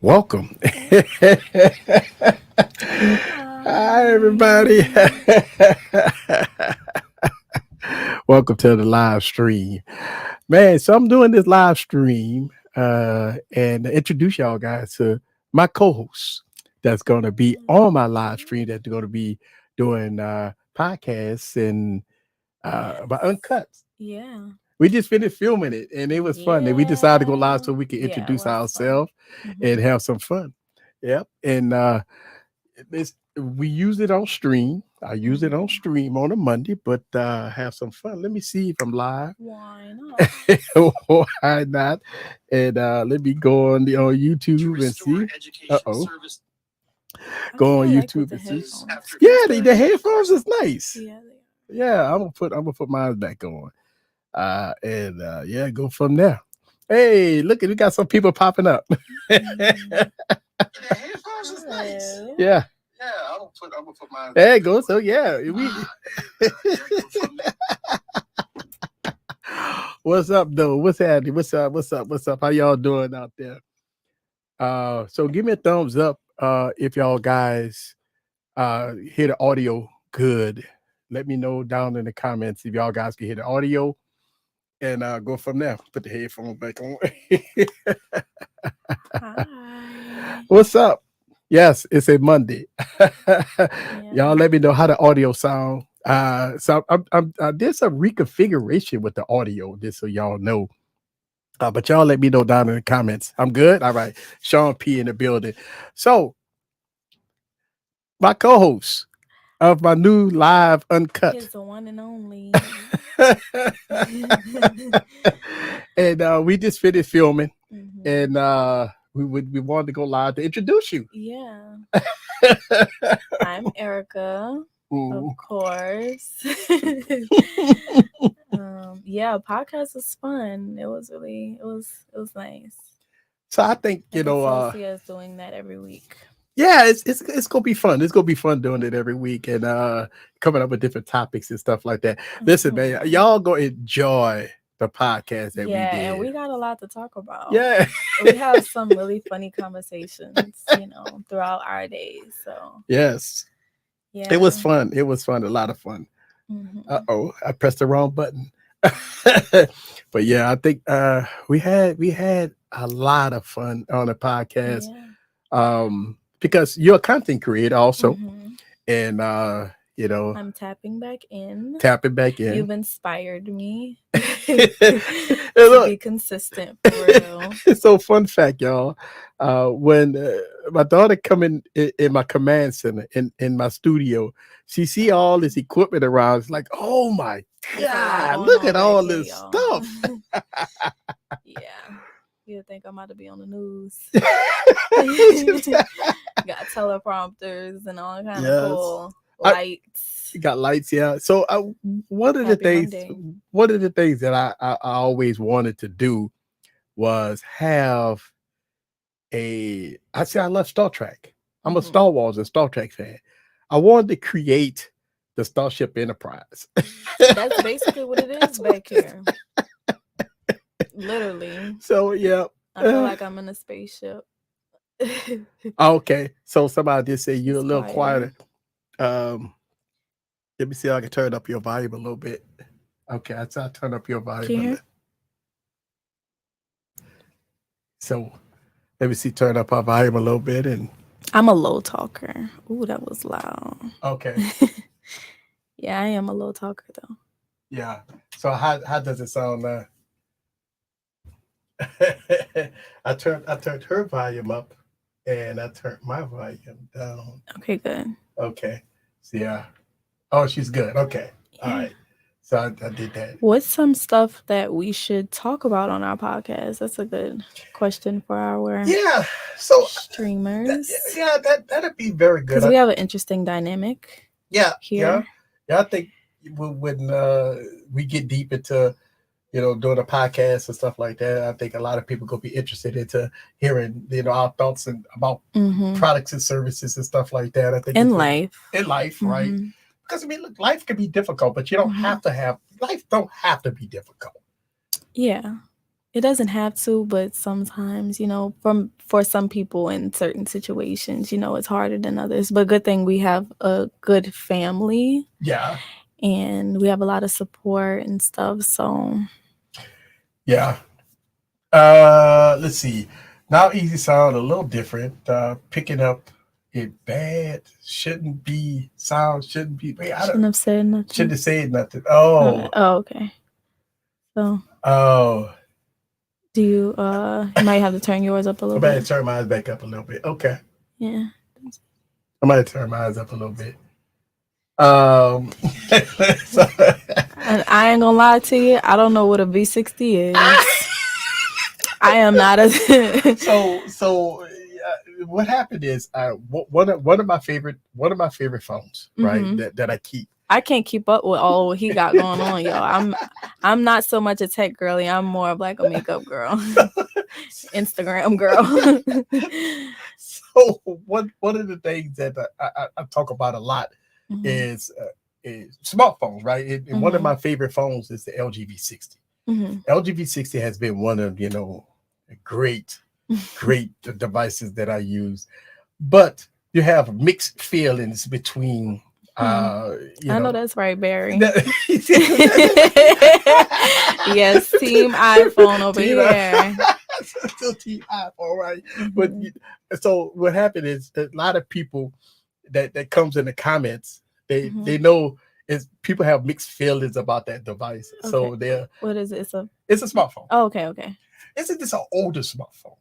Welcome. Hi, everybody. Hi. Welcome to the live stream. Man, so I'm doing this live stream and to introduce y'all guys to my co-host that's going to be on my live stream that's going to be doing podcasts and Yes. about uncut. Yeah. We just finished filming it and it was fun. And we decided to go live Yeah. so we can Yeah, it introduce was fun. ourselves and Hmm. have some fun. Yep. And we use it on stream. I use it on Hmm. stream on a Monday, but have some fun. Let me see if I'm live. Why not? Why not? And let me go on YouTube and see. Uh-oh. I Go kind on of like with YouTube the and see. headphones. Yeah, the headphones is nice. Yeah, they Yeah, I'm gonna put mine back on. And yeah, go from there. Hey, look at we got some people popping up. are. Hmm. Headphones is nice. Hello. Yeah. Yeah, I'm gonna put mine. There you go. So yeah, we what's up though? What's happening? What's up? What's up? What's up? How y'all doing out there? So give me a thumbs up if y'all guys hear the audio good. Let me know down in the comments if y'all guys can hear the audio and go from there. Put the headphones back on. Hi. What's up? Yes, it's a Monday. Y'all Yeah. let me know how the audio sound. So there's a reconfiguration with the audio, just so y'all know. But y'all let me know down in the comments. I'm good. All right. Sean P in the building. So my co-host of my new live uncut. He's the one and only. And we just finished filming Hmm. and we wanted to go live to introduce you. Yeah. I'm Erica, of Ooh. course. Yeah, podcast was fun. It was nice. So I think, I could still see us doing that every week. yeah, it's gonna be fun. It's gonna be fun doing it every week and coming up with different topics and stuff like that. Listen, man, Mhm. y'all gonna enjoy the podcast that we Yeah, and did. we got a lot to talk about. Yeah. We have some really funny conversations, throughout our days. So, Yes. It was yeah. fun. It was fun, a lot of fun. Hmm. Uh-oh, I pressed the wrong button. But yeah, I think we had a lot of fun on the podcast. Yeah. Because you're a content creator also. Hmm. And you know, I'm tapping back in. tap it back in. You've inspired me And to look, be consistent for real. so fun fact, y'all. When my daughter come in my command center in my studio, she see all this equipment around. It's like, oh my It's a lot god, going look at on back all here, this y'all. stuff. Yeah. You think I'm about to be on the news. Just- Got teleprompters and all kind of yes, cool I lights. got lights. Yeah. So one of the Happy things, Monday. one of the things that I always wanted to do was have I say I love Star Trek. I'm a Hmm. Star Wars and Star Trek fan. I wanted to create the Starship Enterprise. That's basically what it is That's what back it is. here. Literally. So yeah. I feel like I'm in a spaceship. Okay. So somebody did say you're a It's little quieter. quieter. Um, Let me see if I can turn up your volume a little bit. Okay, I turn up your volume Can a you hear? little. So let me see, turn up our volume a little bit and I'm a low talker. Ooh, that was loud. okay. Yeah, I am a low talker though. Yeah. So how does it sound now? I turned her volume up and I turned my volume down. Okay, good. Okay. So yeah. Oh, she's good. Okay. All Yeah. right. So I did that. What's some stuff that we should talk about on our podcast? That's a good question for our Yeah. So streamers. that'd be very good. Because we have an interesting dynamic Yeah. here. I think when we get deep into doing a podcast and stuff like that, I think a lot of people gonna be interested into hearing our thoughts and about Mm-hmm. products and services and stuff like that. I think In it's gonna, life. in life, right? Mm-hmm. Because I mean, look, life can be difficult, but you don't Mm-hmm. have to have life. Don't have to be difficult. Yeah. It doesn't have to, but sometimes, for some people in certain situations, it's harder than others. But good thing we have a good family Yeah. and we have a lot of support and stuff. So Yeah. Let's see. Now easy sound a little different. Picking up it bad shouldn't be. Wait, I shouldn't don't have said shouldn't nothing. have said nothing. Okay. Oh, okay. So Oh. you might have to turn yours up a I little might bit. turn my eyes back up a little bit. Okay. Yeah. I might turn my eyes up a little bit. Um. so, And I ain't gonna lie to you, I don't know what a V60 is. I am not a what happened is one of my favorite phones, right? Mhm. That I keep. I can't keep up with all what he got going on, yo. I'm not so much a tech girly. I'm more of like a makeup girl, Instagram girl. So one of the things that I talk about a lot Mhm. is smartphones, right? And one of Mhm. my favorite phones is the LG V60. Mhm. LG V60 has been one of great devices that I use, but you have mixed feelings between Hmm. you I know know that's right, Barry. that- Yes, team iPhone over Team here. still team iPhone, right? But Mhm. so what happened is a lot of people that comes in the comments, Mhm. they know is people have mixed feelings about that device. Okay. So they're What is it? it's a smartphone. Oh, okay, okay. It's just an older smartphone.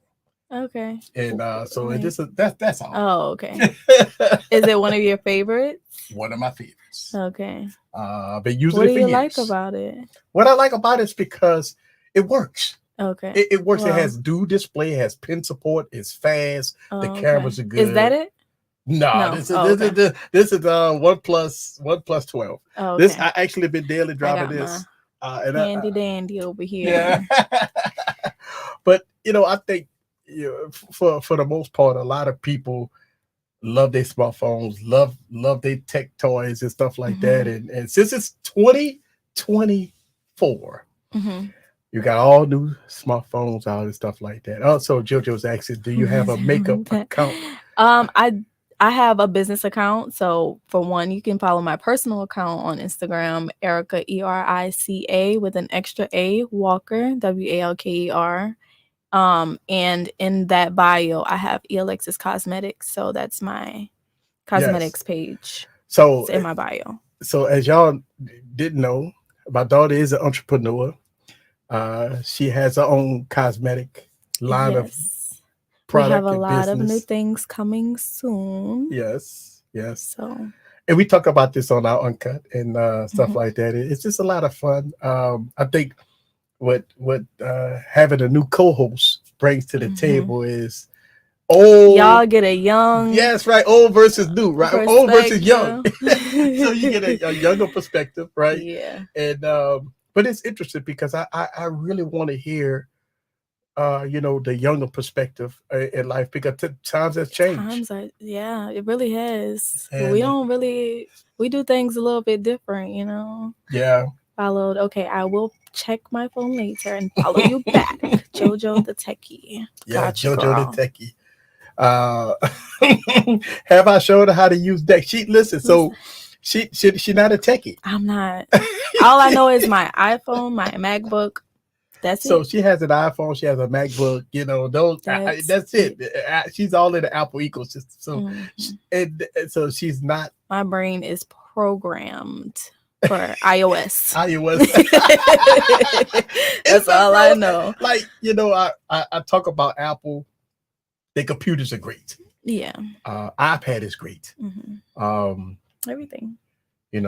Okay. And so it Like, just that's all. oh, okay. Is it one of your favorites? One of my favorites. Okay. I've been using What it do for you like years. about it? What I like about it is because it works. Okay. It works. It Well, has dual display, it has pin support, it's fast, the oh, okay. cameras are Is that good. it? No, No. Oh, okay. this is OnePlus 12. Oh, This okay. I actually been daily I driving got my this, and handy dandy over yeah. here. But I think for the most part, a lot of people love their smartphones, love their tech toys and stuff like that. Hmm. And since it's 2024, Hmm. you got all new smartphones out and stuff like that. Also, JoJo's asking, do you have a makeup account? um, I I have a business account. So for one, you can follow my personal account on Instagram, Erica Erica with an extra A Walker Walker. And in that bio, I have Alexis Cosmetics. So that's my Yes. cosmetics page. So It's in my bio. so as y'all didn't know, my daughter is an entrepreneur. She has her own cosmetic line of Yes. We have product a and lot of new business. things coming soon. Yes, yes. So, And we talk about this on our uncut and stuff mhm, like that. It's just a lot of fun. I think what having a new co-host brings to the mhm. table is old. Y'all get a young Yes, right. Old versus new, right? Old versus young. perspective. So you get a younger perspective, right? Yeah. And but it's interesting because I really want to hear the younger perspective in life because times has changed. Yeah, it really has. We And don't really, we do things a little bit different. yeah. Followed, okay, I will check my phone later and follow you back. Jojo the techie. Yeah, Gotcha, JoJo the girl. techie. Uh, have I showed her how to use deck? She listen. Listen, So she not a techie. I'm not. All I know is my iPhone, my MacBook. That's So it. she has an iPhone. She has a MacBook. Those. That's That's it. it. She's all in the Apple ecosystem. So Mhm. and so she's not My brain is programmed for iOS. iOS. It's That's not all I wrong. know. Like I talk about Apple. Their computers are great. Yeah. iPad is great. Hmm. Um, Everything but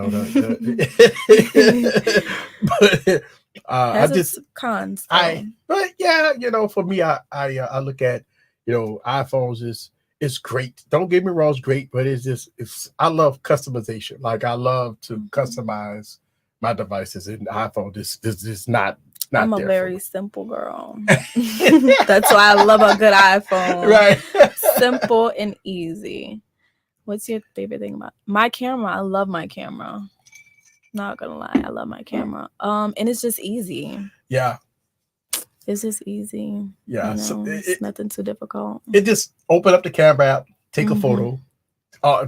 I has its just cons, though. but yeah, for me, I look at iPhones is great. Don't get me wrong, it's great, but it's I love customization. Like I love to Mhm. customize my devices, and iPhone this is not I'm a there for very me. simple girl. That's why I love a good iPhone. Right. Simple and easy. What's your favorite thing about my camera? I love my camera. Not gonna lie, I love my camera. And it's just easy. Yeah. It's just easy. Yeah. So It's nothing too difficult. it just open up the camera app, take a Mhm. photo,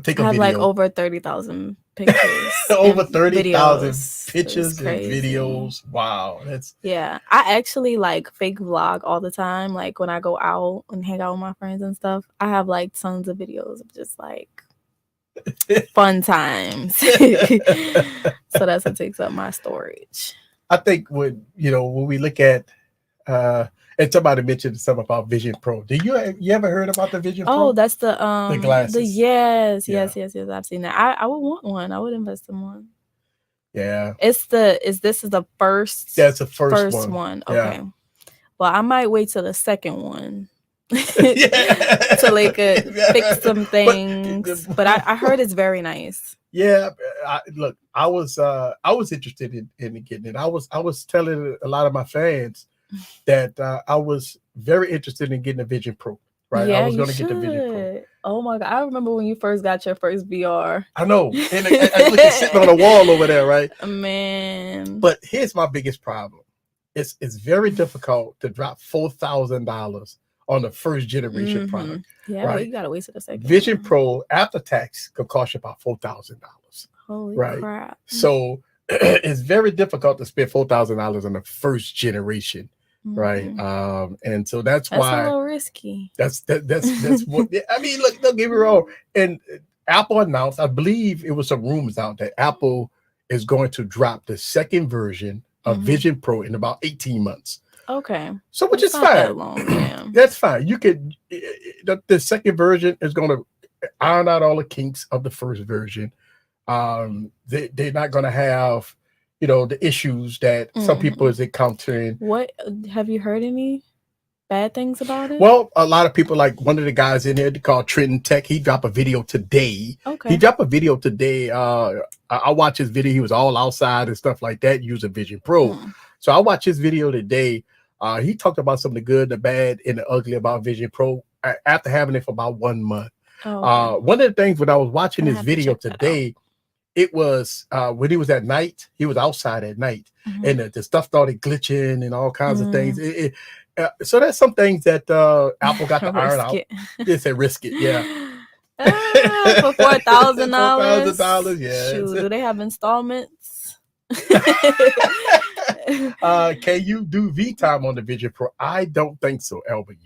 take I a have like video. over 30,000 pictures Over and 30,000 videos. It's pictures and crazy. videos. Wow. That's Yeah, I actually like fake vlog all the time. Like when I go out and hang out with my friends and stuff, I have like tons of videos of just like fun times. So that's what takes up my storage. I think when we look at and somebody mentioned something about Vision Pro. You ever heard about the Vision Oh, Pro? that's the glasses. yes, Yeah. yes. I've seen that. I would want one. I would invest in one. Yeah. This is the first That's the first one. Okay. Yeah. Well, I might wait till the second one. Yeah. So they could fix some But things. But I heard it's very nice. yeah, look, I was interested in getting it. I was telling a lot of my fans that I was very interested in getting a Vision Pro. Right, I Yeah, was you going to get the Vision Pro. should. Oh my God. I remember when you first got your first VR. I know, and I look at sitting on a wall over there, right? Man. But here's my biggest problem: it's very difficult to drop $4,000 on the first generation product. Yeah, right? well, you gotta wait till the second Vision one. Pro after tax could cost you about $4,000. Holy right? crap. So it's very difficult to spend $4,000 on the first generation, right? And so that's why a little risky. That's what I mean. Look, don't get me wrong. And Apple announced, I believe it was some rumors out that Apple is going to drop the second version of Vision Pro in about 18 months. Okay. So which is not fine. that long, yeah. That's fine. You could the second version is going to iron out all the kinks of the first version. They're not going to have the issues that some people is encountering. What have you heard any bad things about it? Well, a lot of people, like one of the guys in here called Trenton Tech, he dropped a video today. Okay. He dropped a video today. I watched his video. He was all outside and stuff like that using Vision Pro. So I watched his video today. He talked about some of the good, the bad, and the ugly about Vision Pro after having it for about 1 month. Okay. One of the things when I was watching his video today, it was when he was at night, he was outside at night, and the stuff started glitching and all kinds of things. So that's some things that Apple got to iron out. They said risk it, yeah. For $4,000. $4,000, yeah. Shoot, do they have installments? Can you do V time on the Vision Pro? I don't think so, Albert.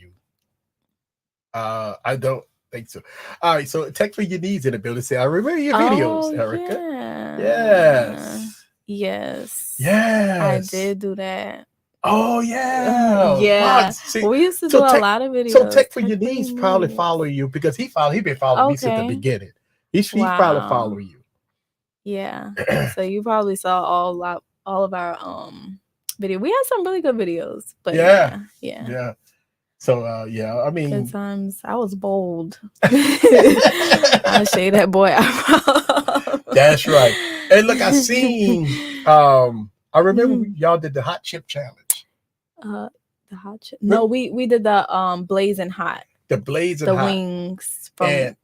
I don't think so. All right, so Tech for Your Needs in the building. Say, I remember your videos, Erica. Yes. I did do that. Oh yeah. Yeah. See, we used to do a lot of videos. So Tech for Your Needs probably follow you because he been following me since the beginning. He's probably follow you. Yeah. So you probably saw all of our video. We had some really good videos. But yeah. So I mean, good times. I was bold. I shade that boy out. That's right. And look, I seen I remember y'all did the hot chip challenge. The hot chip. No, we did the blazing hot. The blazing hot. The wings from and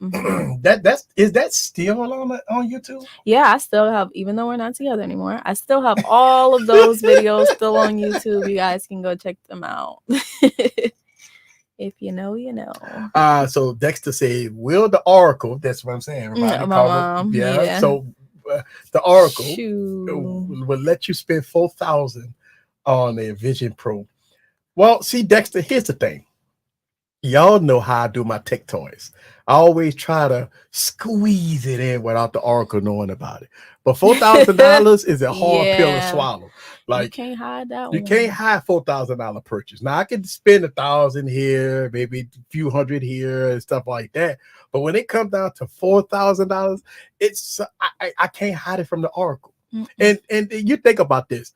is that still on YouTube? Yeah, I still have, even though we're not together anymore, I still have all of those videos still on YouTube. You guys can go check them out. If you know, you know. So Dexter said, "Will the Oracle?" That's what I'm saying. My mom. Yeah. So the Oracle Shoot. will let you spend $4,000 on a Vision Pro. Well, see, Dexter, here's the thing. Y'all know how I do my tech toys. I always try to squeeze it in without the Oracle knowing about it. But $4,000 is a hard pill to swallow. Like, you can't hide that. You can't hide $4,000 purchase. Now I can spend $1,000 here, maybe a few hundred here, and stuff like that. But when it comes down to $4,000, it's I can't hide it from the Oracle. And you think about this.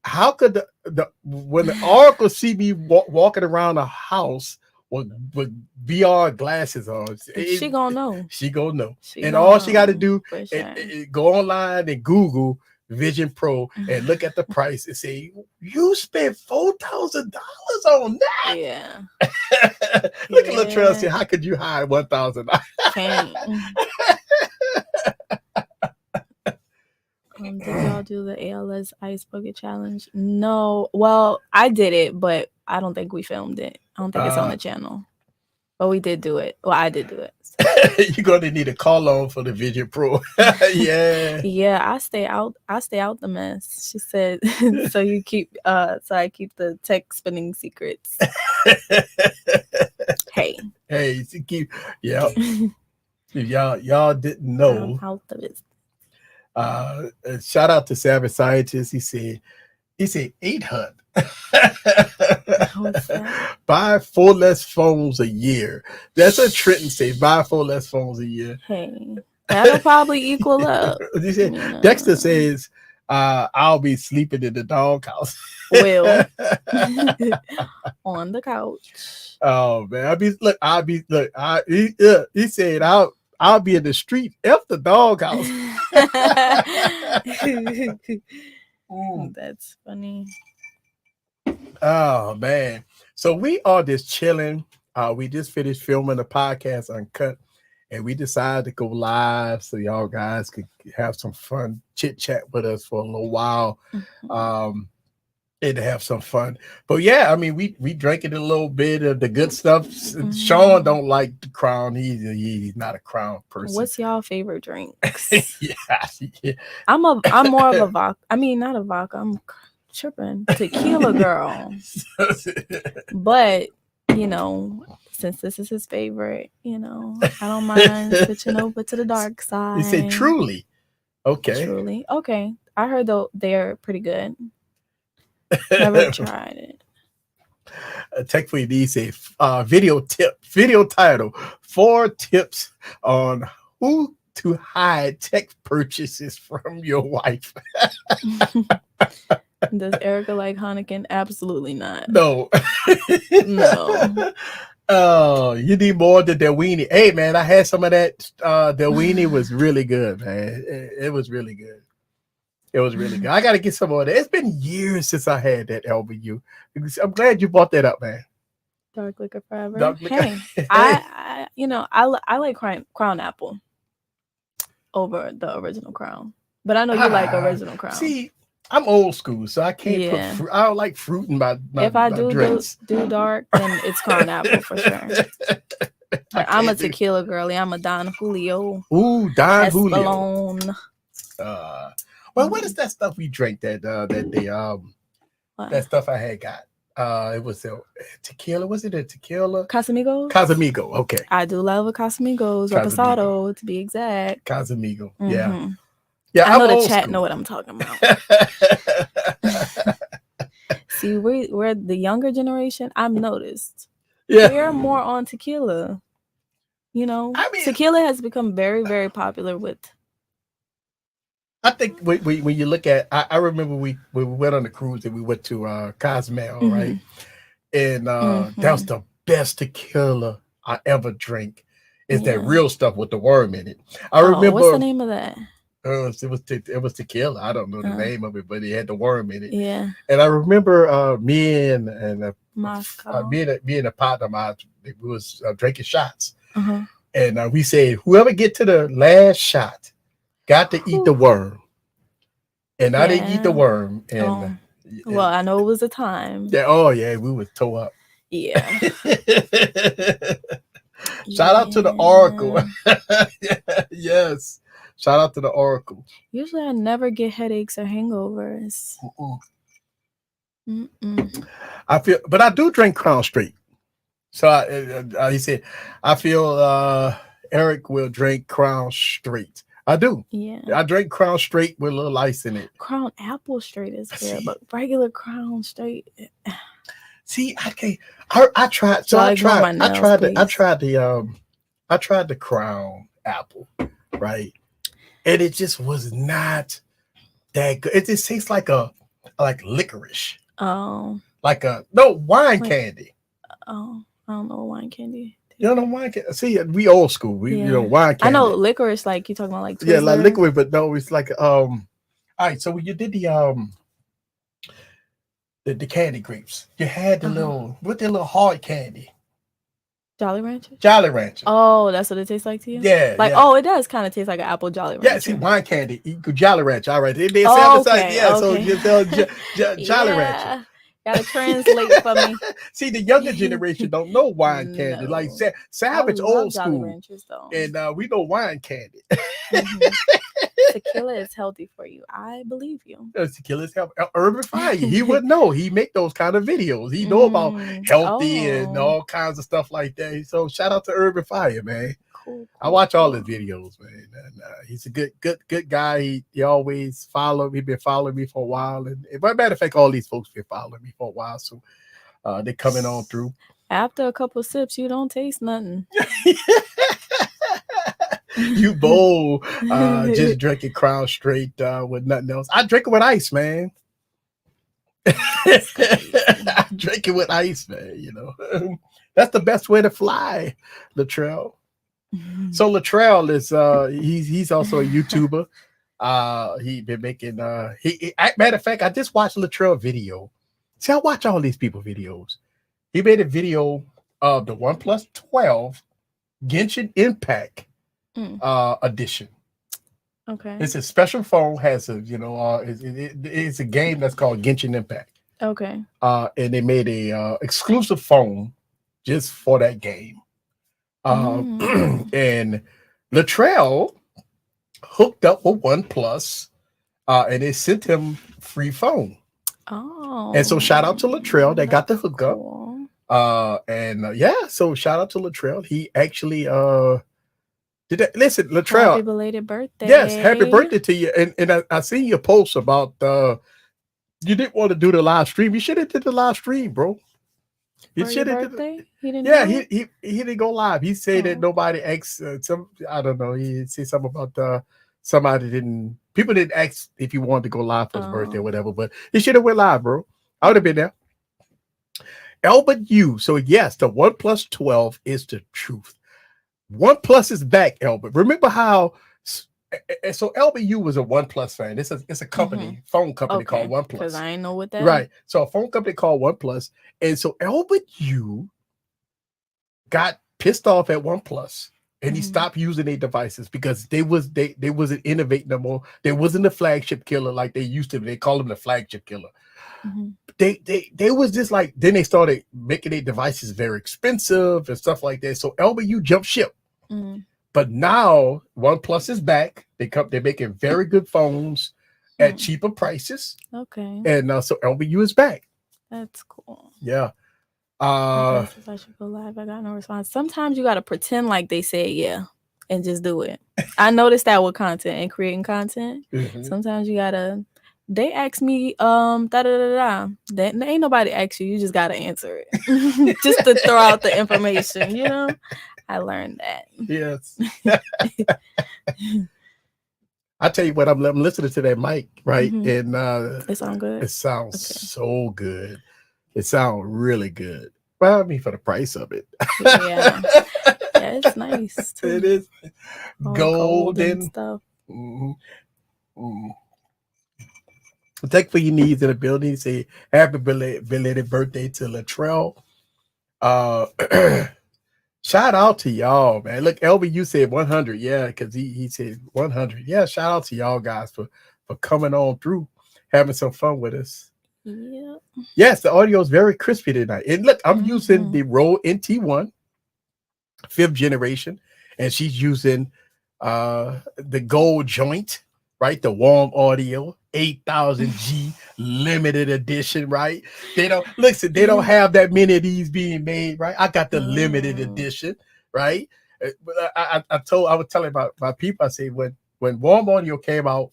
How could when the Oracle see me walking around a house with VR glasses on, she gonna know. She gonna know. And all she got to do is go online and Google Vision Pro and look at the price and say, "You spent $4,000 on that." Yeah. Look at Latrell and say, "How could you hide $1,000?" Can't. I'm Did y'all do the ALS Ice Bucket Challenge? No. Well, I did it, but I don't think we filmed it. I don't think it's on the channel. But we did do it. Well, I did do it. You're gonna need a call on for the Vision Pro. Yeah. Yeah, I stay out the mess. She said so you keep so I keep the tech spinning secrets. Hey. Hey, keep if y'all didn't know. I'm out of it. Shout out to Savage Scientist. He said 800. Buy 4 less phones a year. That's what Trenton says. Buy 4 less phones a year. Hey, that'll probably equal up. Dexter says, I'll be sleeping in the doghouse. Will. On the couch. Oh man, he said I'll be in the street after the doghouse. That's funny. Oh man. So we are just chilling. We just finished filming the podcast Uncut, and we decided to go live so y'all guys could have some fun chit chat with us for a little while. And to have some fun. But yeah, I mean, we drank it a little bit of the good stuff. Sean don't like the Crown. He's not a Crown person. What's y'all favorite drinks? Yeah. I'm more of a vodka. I mean, not a vodka. I'm tripping. Tequila girl. But, since this is his favorite, I don't mind switching over to the dark side. He said Truly. Okay. Truly. Okay. I heard they're pretty good. Never tried it. Tech for you say video title 4 tips on who to hide tech purchases from your wife. Does Erica like Heineken? Absolutely not. No. Oh, you need more than the weenie. Hey man, I had some of that. The weenie was really good, man. It was really good. It was really good. I got to get some more of that. It's been years since I had that LBU. I'm glad you brought that up, man. Dark liquor forever. Hey, I like Crown Apple over the original Crown, but I know you like original Crown. See, I'm old school, so I can't put fruit. I don't like fruit in my if I do drinks. do dark, then it's Crown Apple for sure. But I'm a tequila girly. I'm a Don Julio. Ooh, Don Julio. Espolón. Well, what is that stuff we drank that day? That stuff I had got. It was a tequila. Was it a tequila? Casamigos. Casamigo. Okay. I do love a Casamigos. Reposado, to be exact. Casamigo. Mm-hmm. Yeah. Yeah. I know the chat know what I'm talking about. See, we're the younger generation. I've noticed. Yeah. We're more on tequila. Tequila has become very, very popular with. I think when you look at, I remember when we went on the cruise and we went to Cozumel, right? And that was the best tequila I ever drank. It's that real stuff with the worm in it. I remember. What's the name of that? It was tequila. I don't know the name of it, but it had the worm in it. Yeah. And I remember me and a partner of mine, we was drinking shots, and we said whoever get to the last shot got to eat the worm. And I didn't eat the worm. And well, I know it was a time. Yeah. Oh yeah, we would toe up. Yeah. Shout out to the Oracle. Yes. Shout out to the Oracle. Usually I never get headaches or hangovers. But I do drink Crown Straight. So he said, I feel Eric will drink Crown Straight. I do. Yeah. I drink Crown Straight with a little ice in it. Crown Apple Straight is good, but regular Crown Straight. See, I can't. I tried. So I tried the Crown Apple, right? And it just was not that good. It just tastes like licorice. Oh. Like wine candy. Oh, I don't know wine candy. You don't know wine candy? See, we old school. We wine candy. I know licorice, like you talking about like Twizzler. Yeah, like liquid, but no, it's like all right. So when you did the candy grapes, you had the little hard candy. Jolly Ranchers? Jolly Rancher. Oh, that's what it tastes like to you? Yeah, Like, yeah. oh, it does kind of taste like an apple Jolly Yeah, see, Rancher. wine candy, Jolly Rancher. All right, they say Oh, besides, okay, yeah. So okay. you sell Jolly Rancher. Yeah. Gotta translate for me. See, the younger generation don't know wine candy. Like No. I Savage, love old Jolly school, Ranchers though. and we know wine candy. hmm Tequila is healthy for you. I believe you. Tequila's help. Urban Fire, he would know. He make those kind of videos. He know about healthy and Oh, all kinds of stuff like that. So shout out to Urban Fire, man. cool, I cool, watch all his cool. videos, man. And he's a good guy. He always follow me. Been following me for a while, and as a matter of fact, all these folks been following me for a while. So they coming on through. After a couple sips, you don't taste nothing. You bold, just drinking Crown straight with nothing else. I drink it with ice, man. I drink it with ice, man. You know, that's the best way to fly, Latrell. So Latrell is he's also a YouTuber. He been making matter of fact, I just watched Latrell video. See, I watch all these people videos. He made a video of the OnePlus 12 Genshin Impact edition. Okay. It's a special phone, has a it's a game that's called Genshin Impact. Okay. And they made a exclusive phone just for that game. And Latrell hooked up with OnePlus, and they sent him free phone. Oh. And so shout out to Latrell that got the hookup. Cool. So shout out to Latrell. He actually did that. Listen, Latrell. Happy belated birthday. Yes, happy birthday to you. And I seen your post about you didn't want to do the live stream. You should have did the live stream, bro. You should have did. He didn't. Yeah, he didn't go live. He said that nobody asked I don't know. He said something about people didn't ask if he wanted to go live for his birthday or whatever, but he should have went live, bro. I would have been there. Albert U. So yes, the OnePlus 12 is the truth. OnePlus is back, Albert. Remember how so LBU was a OnePlus fan. It's a company, phone company called OnePlus. Because I ain't know what that is. Right. So a phone company called OnePlus. And so LBU got pissed off at OnePlus and he stopped using their devices because they wasn't innovating no more. They wasn't the flagship killer like they used to. They call them the flagship killer. They was just like, then they started making their devices very expensive and stuff like that. So LBU jumped ship. But now OnePlus is back. They're making very good phones at cheaper prices. Okay. And so LBU is back. That's cool. Yeah. I should go live. I got no response. Sometimes you gotta pretend like they said yeah and just do it. I noticed that with content and creating content. Sometimes you gotta. They ask me That ain't nobody ask you. You just gotta answer it. Just to throw out the information, you know. I learned that. Yes. I tell you what, I'm listening to that mic, right? And it sounds good. It sounds so good. It sounds really good. Well, I mean, for the price of it. Yeah, it's nice too. It is golden stuff. Thank for your needs in the building. Say happy belated birthday to Latrell. Shout out to y'all, man. Look, LB, you said 100. Yeah, because he said 100. Yeah, shout out to y'all guys for coming on through, having some fun with us. Yeah. Yes, the audio is very crispy tonight. And look, I'm using the Rode NT1, 5th generation, and she's using the gold joint, right? The warm audio, 8000G limited edition, right? They don't have that many of these being made, right? I got the limited edition, right? I was telling my people, I say when warm audio came out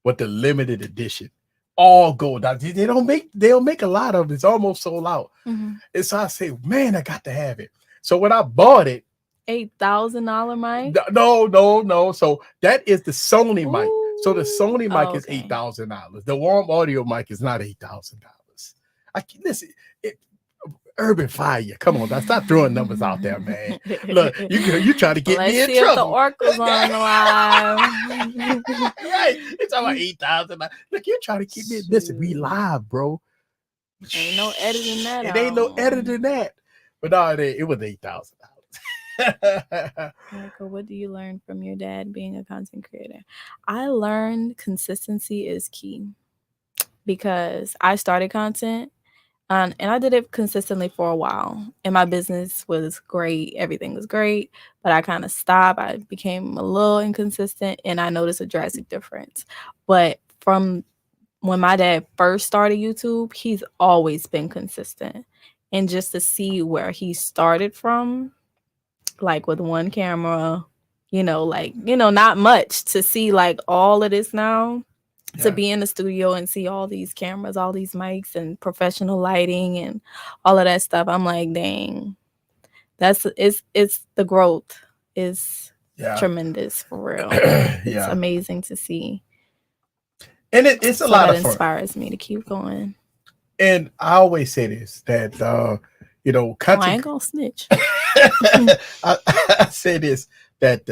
with the limited edition, all gold. They don't make a lot of it. It's almost sold out. And so I say, man, I got to have it. So when I bought it, $8,000 mic? No. So that is the Sony mic. So the Sony mic is $8,000. The warm audio mic is not $8,000. Listen, Urban Fire. Come on, now stop throwing numbers out there, man. Look, you trying to get me in trouble. The Oracle's on the live. Right. It's about $8,000. Look, you're trying to keep me. Listen, we live, bro. Ain't no editing that. It ain't no editing that. But no, it was $8,000. Erica, what do you learn from your dad being a content creator? I learned consistency is key because I started content and I did it consistently for a while. And my business was great. Everything was great. But I kind of stopped. I became a little inconsistent and I noticed a drastic difference. But from when my dad first started YouTube, he's always been consistent. And just to see where he started from, like with one camera, not much, to see like all of this now, to Yeah. be in the studio and see all these cameras, all these mics and professional lighting and all of that stuff. I'm like, dang, it's the growth is Yeah. tremendous for real. It's Yeah. amazing to see. And it's a So lot that of fun. inspires me to keep going. And I always say this, that Oh, I content ain't gonna snitch. I say this, that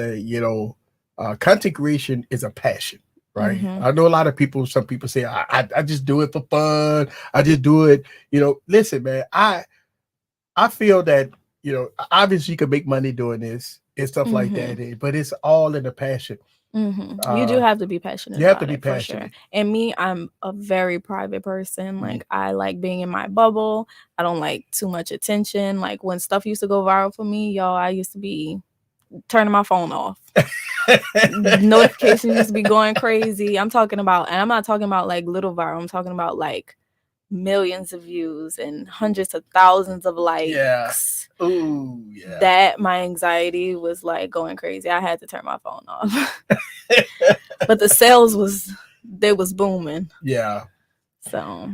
content creation is a passion, right? Mm-hmm. I know a lot of people, some people say I just do it for fun. I just do it, listen, man, I feel that, obviously you can make money doing this and stuff like Mm-hmm. that, but it's all in the passion. Mm-hmm. You do have to be passionate You have to about be it for sure. passionate. And me, I'm a very private person. Like I like being in my bubble. I don't like too much attention. Like when stuff used to go viral for me, y'all, I used to be turning my phone off. Notifications used to be going crazy. I'm talking about, and I'm not talking about like little viral. I'm talking about like millions of views and hundreds of thousands of likes. Yeah. Ooh, yeah. That my anxiety was like going crazy. I had to turn my phone off. But the sales was booming. Yeah. So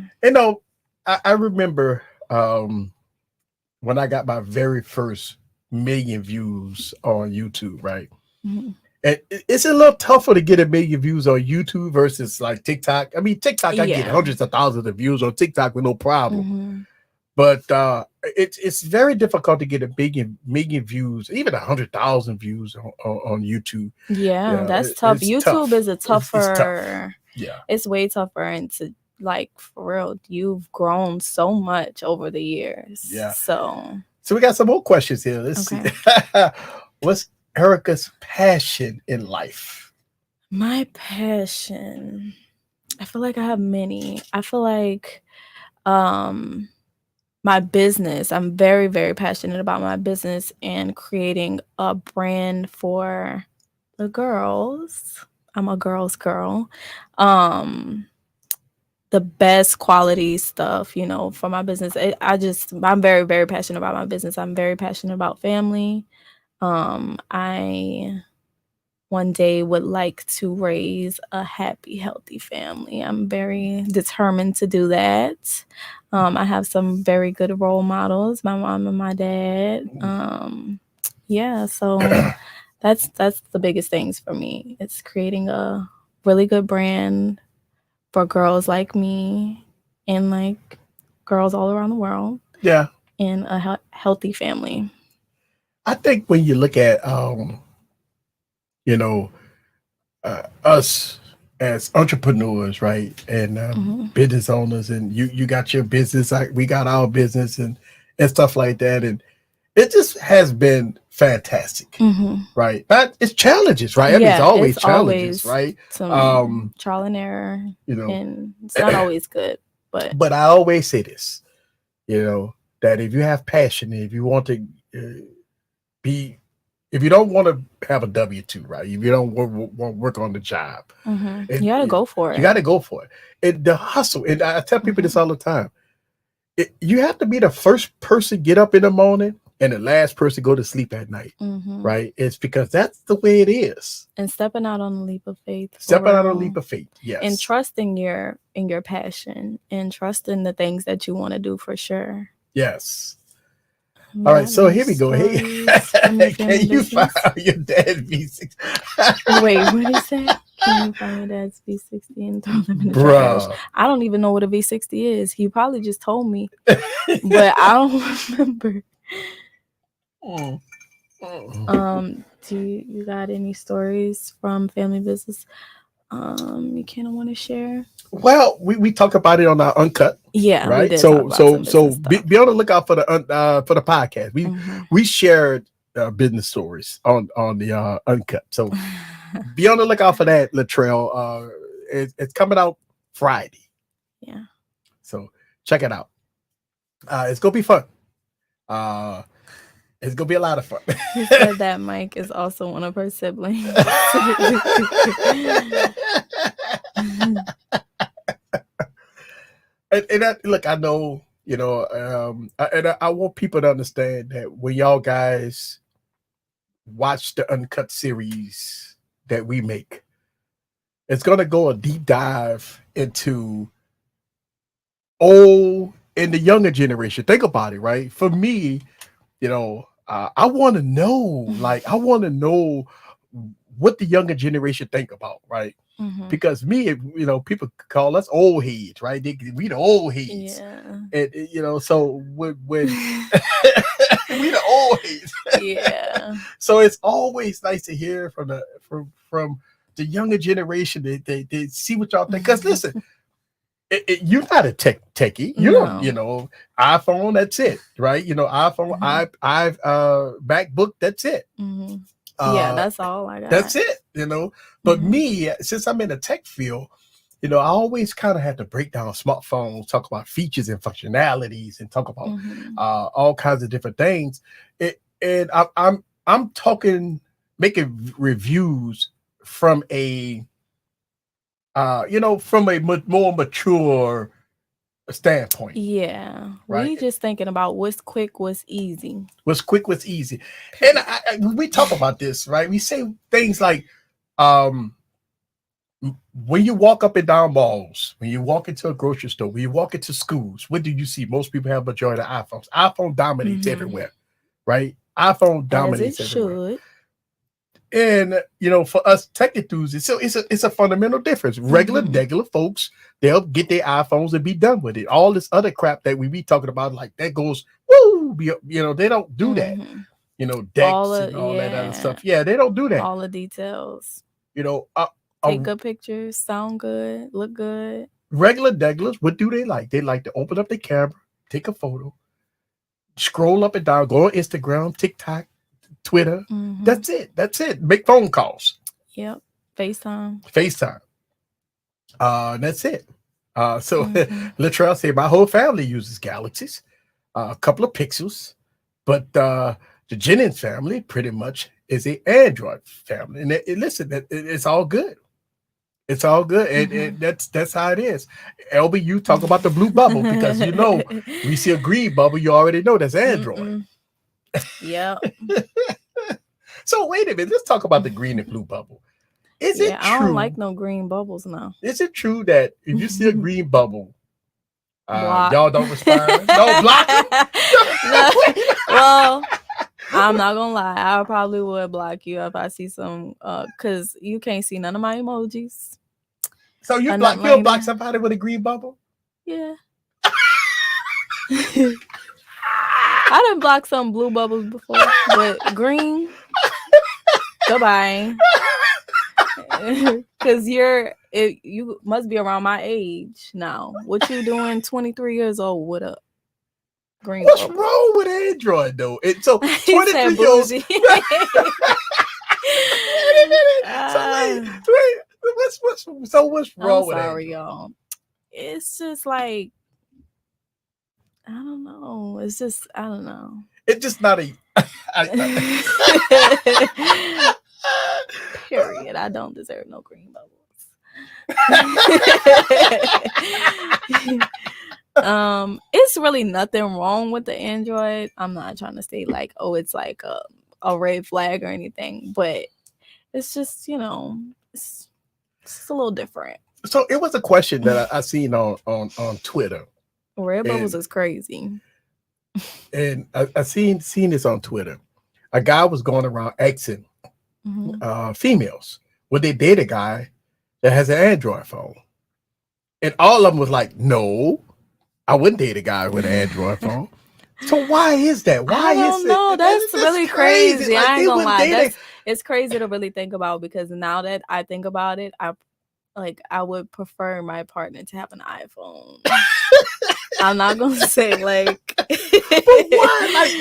I remember when I got my very first million views on YouTube, right? Mm-hmm. And it's a little tougher to get a million views on YouTube versus like TikTok. I mean, TikTok, I get hundreds of thousands of views on TikTok with no problem. Mm-hmm. But it's very difficult to get a million views, even 100,000 views on YouTube. Yeah, that's tough. YouTube tough. is a tougher. It's tough. Yeah, it's way tougher, and to like for real, you've grown so much over the years. Yeah. So we got some more questions here. Let's see. What's Erica's passion in life? My passion, I feel like I have many. I feel like my business, I'm very, very passionate about my business and creating a brand for the girls. I'm a girl's girl. The best quality stuff, for my business. I'm very, very passionate about my business. I'm very passionate about family. I one day would like to raise a happy, healthy family. I'm very determined to do that. I have some very good role models, my mom and my dad. Yeah, so that's the biggest things for me. It's creating a really good brand for girls like me and like girls all around the world. Yeah. And a healthy family. I think when you look at us as entrepreneurs, right, and business owners, and you got your business, we got our business, and stuff like that, and it just has been fantastic, right? But it's challenges, right? I mean, it's always challenges, right? Some trial and error, and it's not always good, but I always say this, that if you have passion, if you want to if you don't want to have a W-2, right? If you don't want to work on the job, you got to go for it. You got to go for it. And the hustle, and I tell people this all the time, you have to be the first person get up in the morning and the last person go to sleep at night, right? It's because that's the way it is. And stepping out on a leap of faith. Stepping out on a leap of faith, yes. And trusting your passion and trusting the things that you want to do for sure. Yes. All right, so here we go. Hey, can you find your dad's V60? Wait, what is that? Can you find your dad's V60 and throw them in the trash? I don't even know what a V60 is. He probably just told me, but I don't remember. Do you got any stories from family business you kind of want to share? Well, we talk about it on our Uncut. Yeah, right. We did so be on the lookout for the podcast. We shared business stories on the Uncut. So be on the lookout for that, Latrell. It's coming out Friday, Yeah. so check it out. It's gonna be fun. It's gonna be a lot of fun. He said that Mike is also one of her siblings. Look, I know, I want people to understand that when y'all guys watch the Uncut series that we make, it's gonna go a deep dive into old and the younger generation. Think about it, right? For me, I want to know, like, I want to know what the younger generation think about, right? Because people call us old heads, right? We the old heads, Yeah. and so when we the old heads, Yeah. so it's always nice to hear from the younger generation. They see what y'all think. Because listen, you're not a techie. You don't, iPhone. That's it, right? iPhone, MacBook. That's it. Yeah, that's all I got. That's it. But me, since I'm in the tech field, I always kind of had to break down smartphones, talk about features and functionalities, and talk about all kinds of different things. And I'm talking, making reviews from a from a more mature standpoint. Yeah. Right? We just thinking about what's quick, what's easy. What's quick, what's easy. And we talk about this, right? We say things like, when you walk up and down malls, when you walk into a grocery store, when you walk into schools, what do you see? Most people have majority of iPhones. iPhone dominates everywhere, right? iPhone dominates everywhere. Should. And for us tech enthusiasts, so it's a fundamental difference. Regular folks, they'll get their iPhones and be done with it. All this other crap that we be talking about, like that goes woo, they don't do that. Decks and all that other stuff. Yeah, they don't do that. All the details. Take good pictures, sound good, look good. Regular deglers, what do they like? They like to open up the camera, take a photo, scroll up and down, go on Instagram, TikTok, Twitter. That's it. Make phone calls. Yep. FaceTime. That's it. So Latrell said my whole family uses Galaxies, a couple of Pixels, but the Jennings family pretty much is an Android family. And listen, it's all good. It's all good, and that's how it is. LB, you talk about the blue bubble because we see a green bubble. You already know that's Android. Yeah. So wait a minute. Let's talk about the green and blue bubble. Is it true? I don't like no green bubbles now. Is it true that if you see a green bubble, y'all don't respond? No, block them? Well, I'm not gonna lie. I probably would block you if I see some, because you can't see none of my emojis. So you'll block somebody with a green bubble? Yeah. I done blocked some blue bubbles before, but green, goodbye. Because you must be around my age now. What you doing 23 years old with a green What's bubble? wrong with Android though? 23 years old. Wait a minute. So what's wrong with it? Sorry, y'all. It's just like, I don't know. It's just, I don't know. It's just not a period. I don't deserve no green bubbles. It's really nothing wrong with the Android. I'm not trying to say like, oh, it's like a red flag or anything, but it's just, it's a little different. So it was a question that I seen on Twitter. Red bubbles is crazy. And I seen this on Twitter. A guy was going around asking females would they date a guy that has an Android phone, and all of them was like, "No, I wouldn't date a guy with an Android phone." So why is that? Why I don't know. That's really crazy. Like, I ain't gonna lie. It's crazy to really think about, because now that I think about it, like I would prefer my partner to have an iPhone. I'm not gonna say like. But why? Like,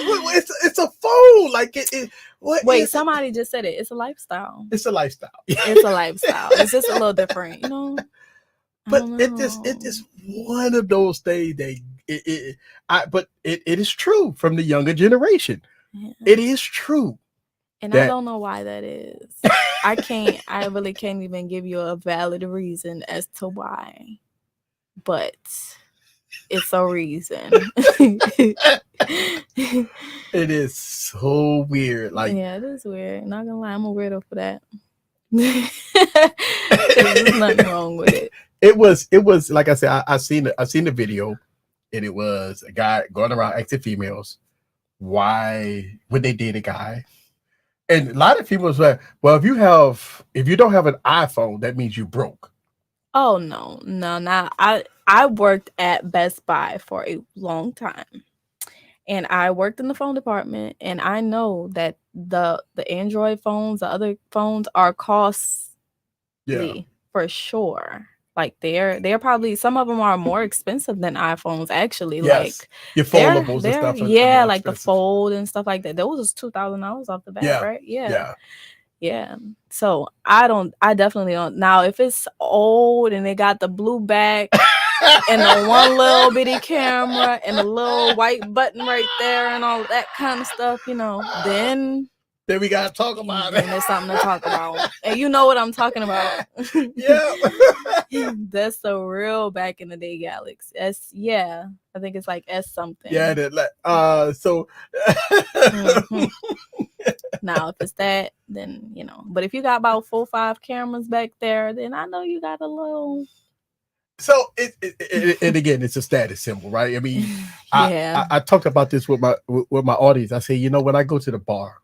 it's a phone. Like it what Wait, is somebody just said it. It's a lifestyle. It's a lifestyle. It's a lifestyle. It's just a little different, you know. But it is one of those things that but it is true from the younger generation. Yeah. It is true. And I don't know why that is. I really can't even give you a valid reason as to why. But it's a reason. It is so weird. Like, yeah, it is weird. Not gonna lie, I'm a weirdo for that. There's nothing wrong with it. It was like I said, I seen the video, and it was a guy going around asking females why would they date a guy. And a lot of people was like, well, if you don't have an iPhone, that means you broke. Oh no. I worked at Best Buy for a long time. And I worked in the phone department, and I know that the Android phones, the other phones are costly for sure. Like they're probably, some of them are more expensive than iPhones actually. Yes. Like your foldables and stuff. Yeah, like the fold and stuff like that. Those was $2,000 off the bat, right? Yeah. So I definitely don't. Now if it's old and they got the blue back and the one little bitty camera and a little white button right there and all that kind of stuff, you know, then we gotta talk about it. There's something to talk about. And you know what I'm talking about. Yeah. That's the real back in the day Galaxy. I think it's like S something. Yeah, so now if it's that, then you know. But if you got about 4 or 5 cameras back there, then I know you got a little. So and again, it's a status symbol, right? I mean, I talked about this with my audience. I say, you know, when I go to the bar,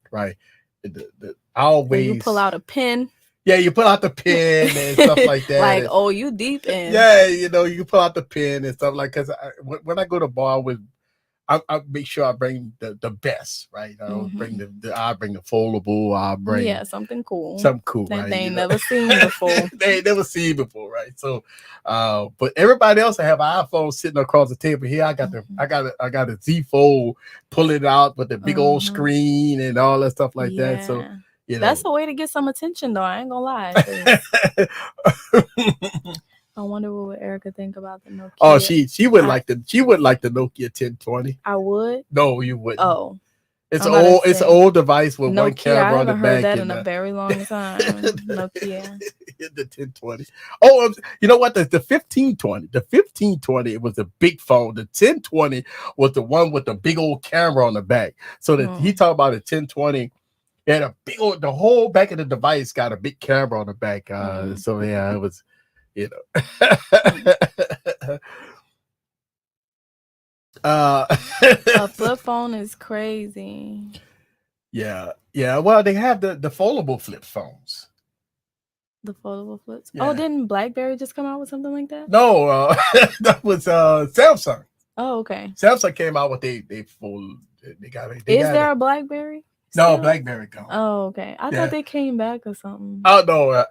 right, I always you pull out a pen. Yeah, you pull out the pen and stuff like that. Like, oh, you deep in. Yeah, you know, you pull out the pen and stuff like. Because when I go to the bar, I make sure I bring the best, right? I don't bring I bring the foldable. I bring something cool. Something cool, that right? they ain't never seen before. They ain't never seen before, right? So, but everybody else I have an iPhone sitting across the table. Here, I got a Z Fold, pull it out with the big old screen and all that stuff like that. So. You know. That's a way to get some attention, though. I ain't gonna lie. I wonder what would Erica think about the Nokia. Oh, she would like the Nokia 1020. I would. No, you wouldn't. Oh, it's an old device with one camera on the back. I haven't heard that in a very long time. Nokia. The 1020. Oh, you know what? The 1520. The 1520. It was a big phone. The 1020 was the one with the big old camera on the back. So that he talked about a 1020. It had a big old, the whole back of the device got a big camera on the back. So yeah, it was, you know. A flip phone is crazy. Yeah. Well, they have the foldable flip phones. The foldable flips. Yeah. Oh, didn't BlackBerry just come out with something like that? No, that was Samsung. Oh, okay. Samsung came out with they fold. They got it. Is there a BlackBerry? No, BlackBerry gone. Oh, okay. I thought they came back or something. Oh no,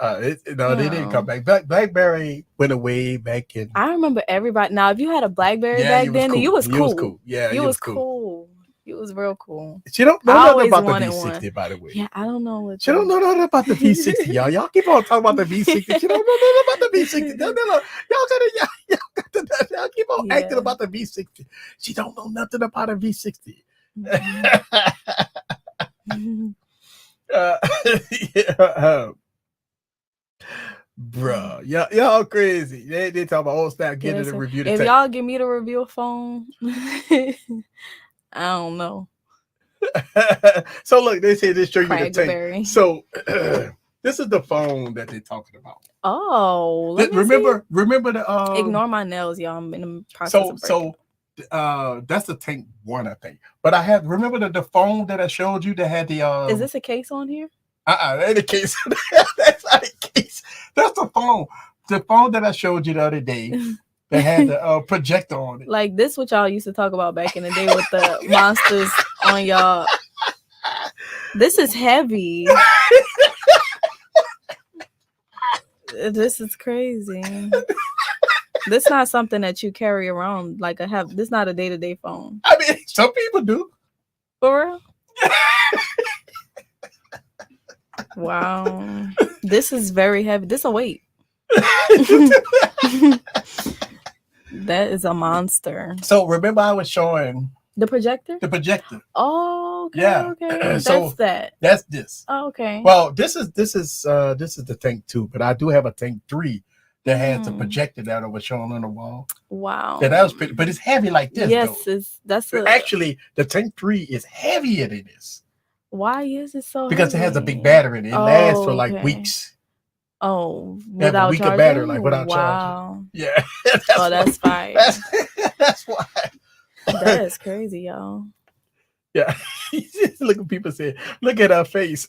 they didn't come back. BlackBerry went away back in. I remember everybody. Now, if you had a BlackBerry back then, you was cool. You was cool. Yeah, you was cool. You was real cool. She don't know nothing about the V60, by the way. Yeah, I don't know what. She don't know nothing about the V60, y'all. Y'all keep on talking about the V60. She don't know nothing about the V60. Y'all keep on acting about the V60. She don't know nothing about a V60. Bro, y'all crazy. They talk about old snap getting the review. If y'all give me the review phone, I don't know. So look, they say they show you the tank. So this is the phone that they're talking about. Oh, remember the ignore my nails, y'all. I'm in the process of breaking. That's the Tank 1, I think. But I have remember the phone that I showed you that had the Is this a case on here? That ain't a case. That's not a case. That's the phone. The phone that I showed you the other day that had the projector on it. Like this what y'all used to talk about back in the day with the monsters on y'all. This is heavy. This is crazy. This not something that you carry around like a have. This not a day-to-day phone. I mean, some people do. For real? Wow. This is very heavy. This a weight. That is a monster. So remember, I was showing The projector? the projector. Oh, okay, Yeah. okay. So That's that. that's this. Oh, okay. Well, this is the Tank 2, but I do have a Tank 3 that has the projector that I was showing on the wall. Wow. And that was pretty, but it's heavy like this. Yes, though. that's Actually the Tank 3 is heavier than this. Why is it so Because heavy? it has a big battery in it. It lasts for like okay. weeks. Oh, They have a without weaker charging? battery, like without wow. charging. Yeah. Oh, that's fire. That's why. That is crazy, y'all. Yeah. Look at people say, look at her face.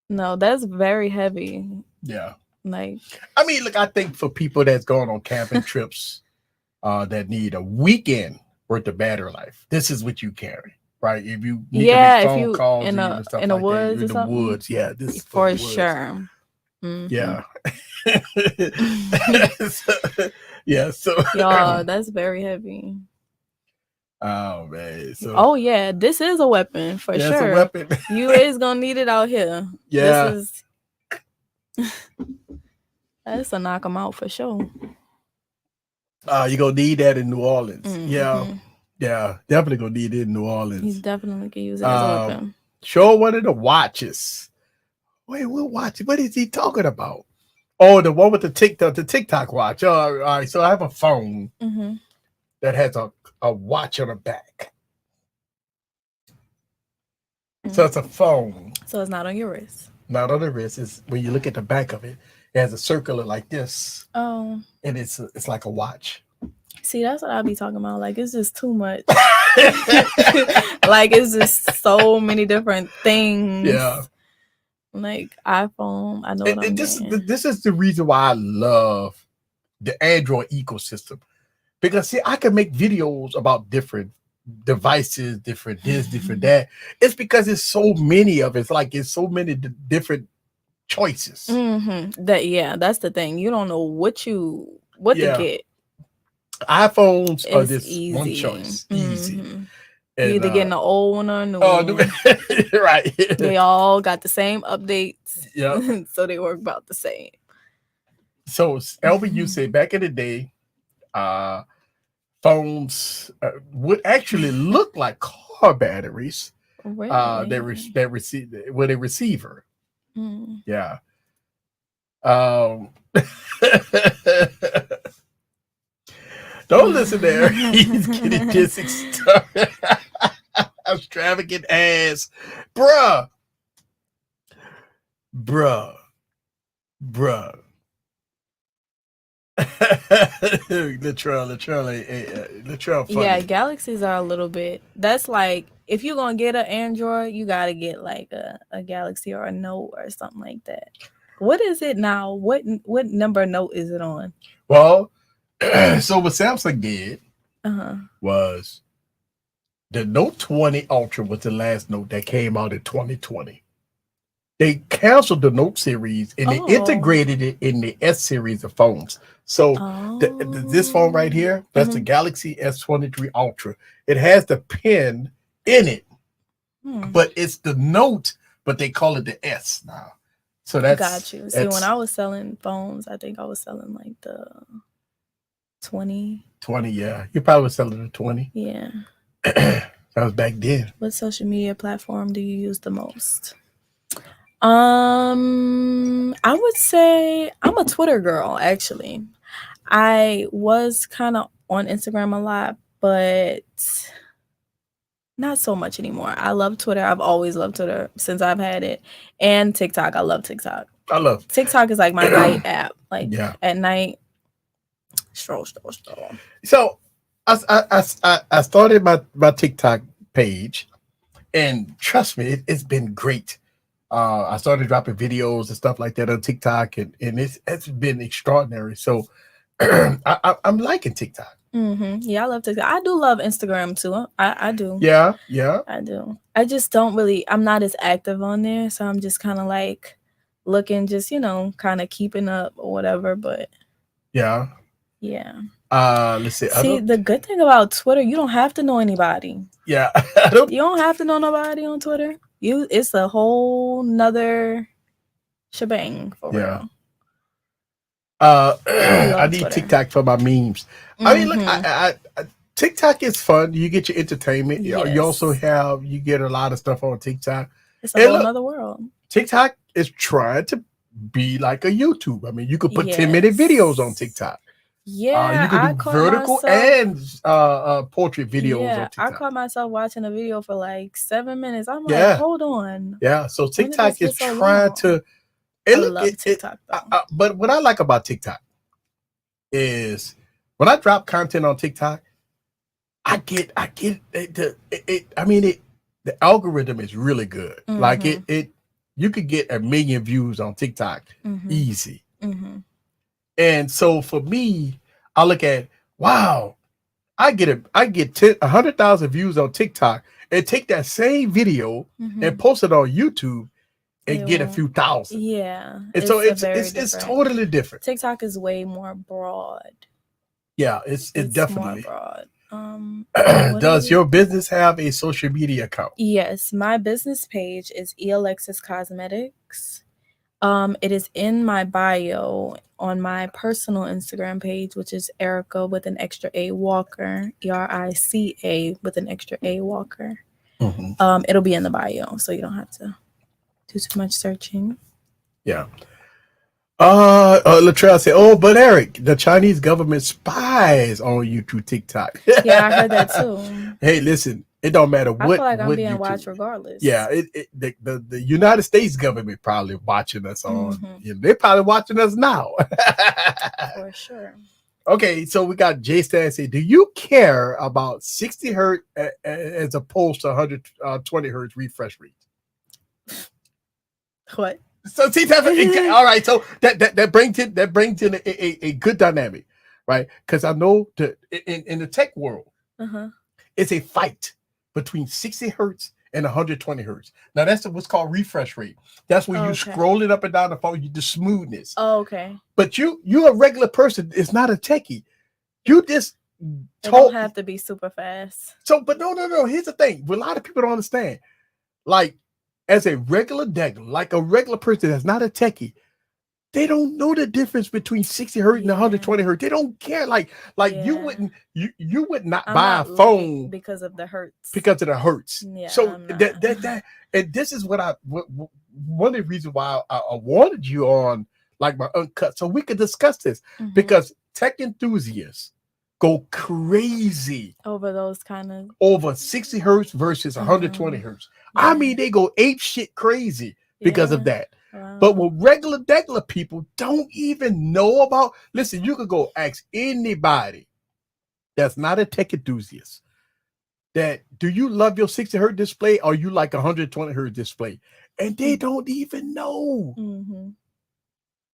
No, that's very heavy. Yeah. Like, I mean, look, I think for people that's going on camping trips that need a weekend worth of battery life, this is what you carry, right? If you need to make phone calls in and stuff in the like woods that, or in the something, woods, yeah, this is for the woods. sure. Mm-hmm. Yeah. Yeah. So y'all, that's very heavy. Oh man. So oh yeah, this is a weapon for sure. It's a weapon. You is gonna need it out here. Yeah. This is that's a knock 'em out for sure. You're gonna need that in New Orleans. Mm-hmm. Yeah, definitely gonna need it in New Orleans. You definitely can use it as a weapon. Show one of the watches. Wait, what watch? What is he talking about? Oh, the one with the TikTok watch. All right. So I have a phone that has a watch on the back. So it's a phone. So it's not on your wrist. Not on the wrist. It's when you look at the back of it, it has a circular like this. Oh. And it's like a watch. See, that's what I be talking about. Like, it's just too much. Like, it's just so many different things. Yeah. Like iPhone, I know what I'm getting. This is the reason why I love the Android ecosystem. Because see, I can make videos about different devices, different this, different that. It's because it's so many of it. It's like it's so many different choices. That's the thing. You don't know what to get. iPhones are It's this easy. one choice. Easy. And, you either getting the old one or a new one. Right. They all got the same updates. Yeah. So they work about the same. So Elvin, you say back in the day, phones would actually look like car batteries. Really? They receive with a receiver. Yeah. Don't listen there. He's getting this extravagant ass. Bruh. Latrell funny. Yeah, Galaxies are a little bit. That's like if you're gonna get an Android, you gotta get like a Galaxy or a Note or something like that. What is it now? What number Note is it on? Well, so what Samsung did was the Note 20 Ultra was the last Note that came out in 2020. They canceled the Note series and they integrated it in the S series of phones. So this phone right here, that's the Galaxy S23 Ultra. It has the pen in it, but it's the Note, but they call it the S now. So that's got you. See, when I was selling phones, I think I was selling like the 20. 20, yeah. You probably was selling the 20. Yeah. That was back then. What social media platform do you use the most? I would say I'm a Twitter girl, actually. I was kind of on Instagram a lot, but not so much anymore. I love Twitter. I've always loved Twitter since I've had it. And TikTok. I love TikTok. I love TikTok is like my night app. Like at night, stroll. So I started my TikTok page, and trust me, it's been great. I started dropping videos and stuff like that on TikTok, and it's been extraordinary. So I'm liking TikTok. Yeah, I love TikTok. I do love Instagram too. I do. Yeah. I do. I just don't really. I'm not as active on there, so I'm just kind of like looking, just, kind of keeping up or whatever. But Yeah. yeah. Let's see. See, the good thing about Twitter, you don't have to know anybody. Yeah. You don't have to know nobody on Twitter. It's a whole nother shebang for real. I need Twitter. TikTok for my memes. I mean, look, I TikTok is fun. You get your entertainment. Yes. You also you get a lot of stuff on TikTok. It's a whole nother world. TikTok is trying to be like a YouTube. I mean, you could put 10-minute videos on TikTok. Yeah, you could do vertical and portrait videos on TikTok. I caught myself watching a video for like 7 minutes. I'm like, hold on. Yeah, so TikTok is trying to. I love TikTok though. But what I like about TikTok is when I drop content on TikTok, I get the algorithm is really good. Like you could get 1 million views on TikTok easy. And so for me, I look at, wow, I get 100,000 views on TikTok and take that same video and post it on YouTube and get a few thousand. Yeah. And so it's totally different. TikTok is way more broad. Yeah, it's definitely more broad. Does your business have a social media account? Yes, my business page is Alexis Cosmetics. It is in my bio on my personal Instagram page, which is Erica with an extra A Walker, ERICA with an extra A Walker. It'll be in the bio, so you don't have to do too much searching. Yeah. Latrell said, "Oh, but Eric, the Chinese government spies on you through TikTok." Yeah, I heard that too. Hey, listen, it don't matter what. I feel like I'm being watched regardless. Yeah, the United States government probably watching us on. They're probably watching us now. For sure. Okay, so we got Jay Stan say, "Do you care about 60 hertz as opposed to 120 hertz refresh rate?" What? So see that, all right. So that brings in a good dynamic, right? Because I know that in the tech world, it's a fight between 60 hertz and 120 hertz. Now that's what's called refresh rate. That's when you scroll it up and down the phone, the smoothness. Oh, okay. But you a regular person. It's not a techie. You just don't have to be super fast. So, but no. Here's the thing. A lot of people don't understand. Like, as a regular person that's not a techie, they don't know the difference between 60 hertz and 120 hertz. They don't care. Like you would not buy a phone because of the hertz. Because of the hertz. Yeah, so that and this is one of the reasons why I wanted you on like my uncut, so we could discuss this because tech enthusiasts go crazy over those kind of over 60 hertz versus 120 hertz. Yeah. I mean, they go ape shit crazy because of that. Wow. But what regular people don't even know about, listen, you could go ask anybody that's not a tech enthusiast that, do you love your 60 hertz display or you like 120 hertz display? And they don't even know.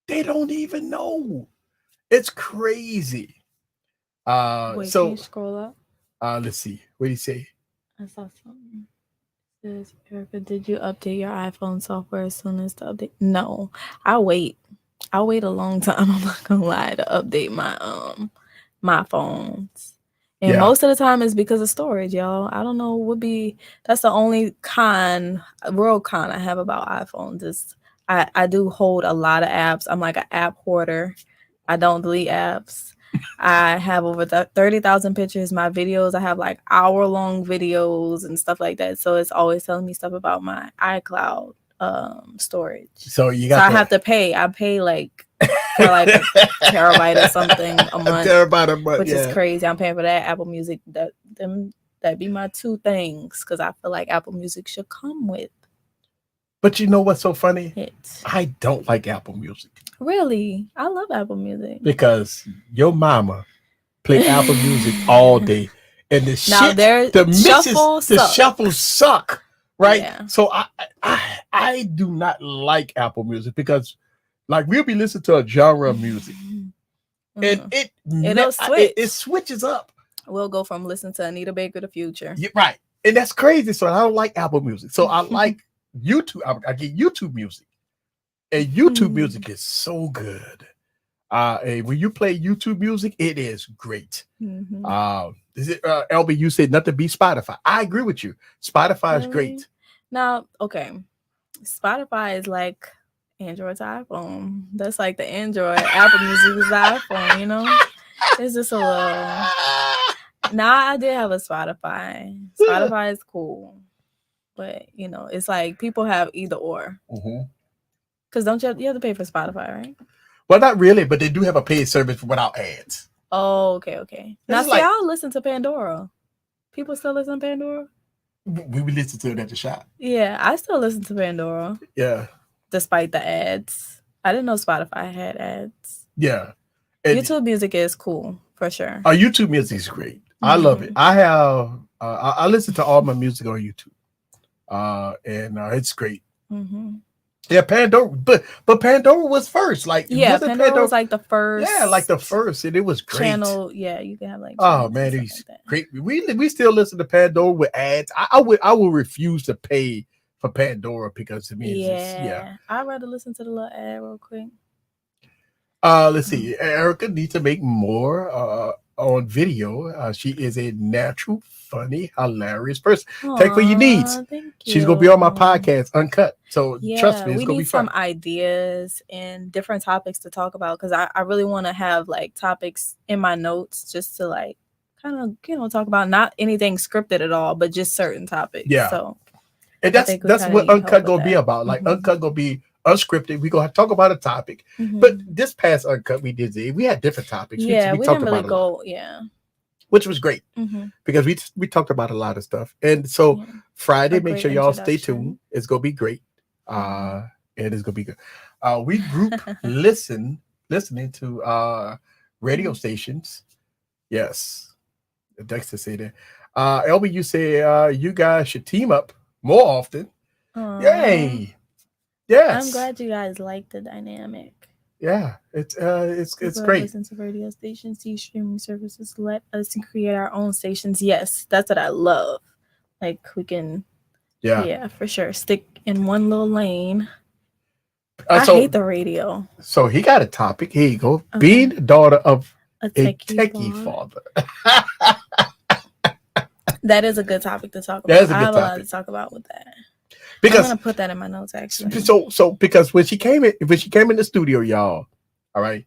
They don't even know. It's crazy. Wait, so can you scroll up? Let's see. What did he say? I saw something. It says, Erica, did you update your iPhone software as soon as the update? No, I wait a long time. I'm not gonna lie, to update my phones. And most of the time it's because of storage, y'all. I don't know that's the only real con I have about iPhones is I do hold a lot of apps. I'm like an app hoarder. I don't delete apps. I have over 30,000 pictures. My videos, I have like hour-long videos and stuff like that. So it's always telling me stuff about my iCloud storage. So I have to pay. I pay like for like a terabyte or something a month. Terabyte a month, which is crazy. I'm paying for that. Apple Music, that'd be my two things because I feel like Apple Music should come with. But you know what's so funny? I don't like Apple Music. Really? I love Apple Music. Because your mama play Apple Music all day. And the shuffles suck. Right? Yeah. So I do not like Apple Music because like we'll be listening to a genre of music. And it'll switch. It switches up. We'll go from listening to Anita Baker to Future. Yeah, right. And that's crazy. So I don't like Apple Music. So I like YouTube. I get YouTube Music. And YouTube music is so good. And when you play YouTube music, it is great. Is it LB? You said nothing beat Spotify. I agree with you. Spotify is Really? great. Now, okay, Spotify is like Android to iPhone. That's like the Android. Apple Music is the iPhone. You know, it's just a little. Now I did have a Spotify. Spotify is cool, but you know, it's like people have either or. Because don't you have to pay for Spotify, right? Well, not really, but they do have a paid service without ads. Oh, okay. This Now, is see, like I'll listen to Pandora. People still listen to Pandora? we would listen to it at the shop. Yeah, I still listen to Pandora. Yeah. Despite the ads. I didn't know Spotify had ads. Yeah. And YouTube music is cool, for sure. our YouTube music is great. I love it. I have I listen to all my music on YouTube. And it's great. Yeah, Pandora, but Pandora was first. Like, yeah, Pandora was like the first. Yeah, like the first, and it was great. Channel, yeah, you can have like. Oh man, it's like great. We still listen to Pandora with ads. I will refuse to pay for Pandora because it means I'd rather listen to the little ad real quick. Let's see. Erica needs to make more on video. She is a natural, funny, hilarious person. Take what you need. She's gonna be on my podcast, Uncut. So trust me, it's gonna be fun. Some ideas and different topics to talk about because I really want to have like topics in my notes just to like kind of talk about not anything scripted at all, but just certain topics. Yeah. So and that's what Uncut gonna be about. Like Uncut gonna be unscripted. We gonna talk about a topic. But this past Uncut we had different topics. Yeah, we talked didn't really about go. Which was great because we talked about a lot of stuff. And so Friday, make sure y'all stay tuned. It's gonna be great. And it's gonna be good. We group listening to radio stations. Yes. Dexter say that. LB, you say you guys should team up more often. Yay. Yes. I'm glad you guys like the dynamic. Yeah, it's great. Listen to radio stations, see streaming services. Let us create our own stations. Yes, that's what I love. Like we can, yeah, for sure. Stick in one little lane. I hate the radio. So he got a topic. Here you go. Being the daughter of a techie father. That is a good topic to talk about. I have a lot to talk about with that. Because I'm gonna put that in my notes actually. So because when she came in the studio, y'all, all right,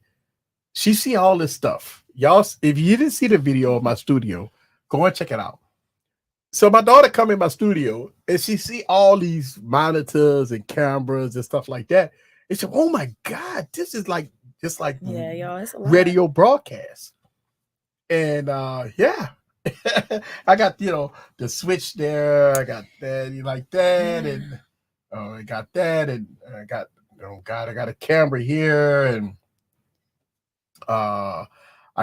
she see all this stuff. Y'all, if you didn't see the video of my studio, go and check it out. So my daughter come in my studio and she see all these monitors and cameras and stuff like that. And she said, "Oh my God, this is like just like y'all, it's a lot. Radio broadcast." And I got the switch there. I got that like that, and I got that, and I got I got a camera here, and I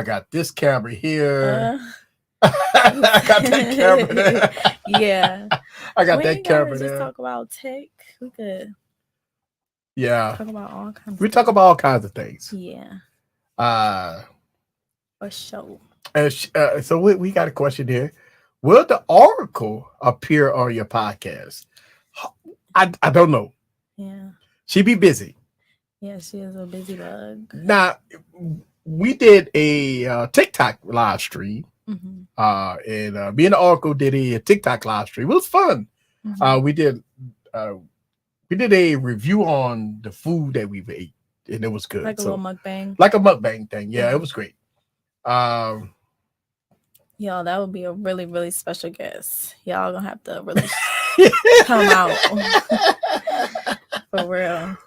got this camera here. I got that camera there. Yeah, I got that camera there. Just talk about tech. We could. Yeah, talk about all kinds. We talk about all kinds of things. Yeah. For sure. So we got a question here. Will the Oracle appear on your podcast? I don't know. Yeah. She be busy. Yeah, she is a busy bug. Now, we did a TikTok live stream. And me and the Oracle did a TikTok live stream. It was fun. We did a review on the food that we ate, and it was good. Like a little mukbang. Like a mukbang thing. Yeah, it was great. Y'all, that would be a really, really special guest. Y'all gonna have to really come out for real.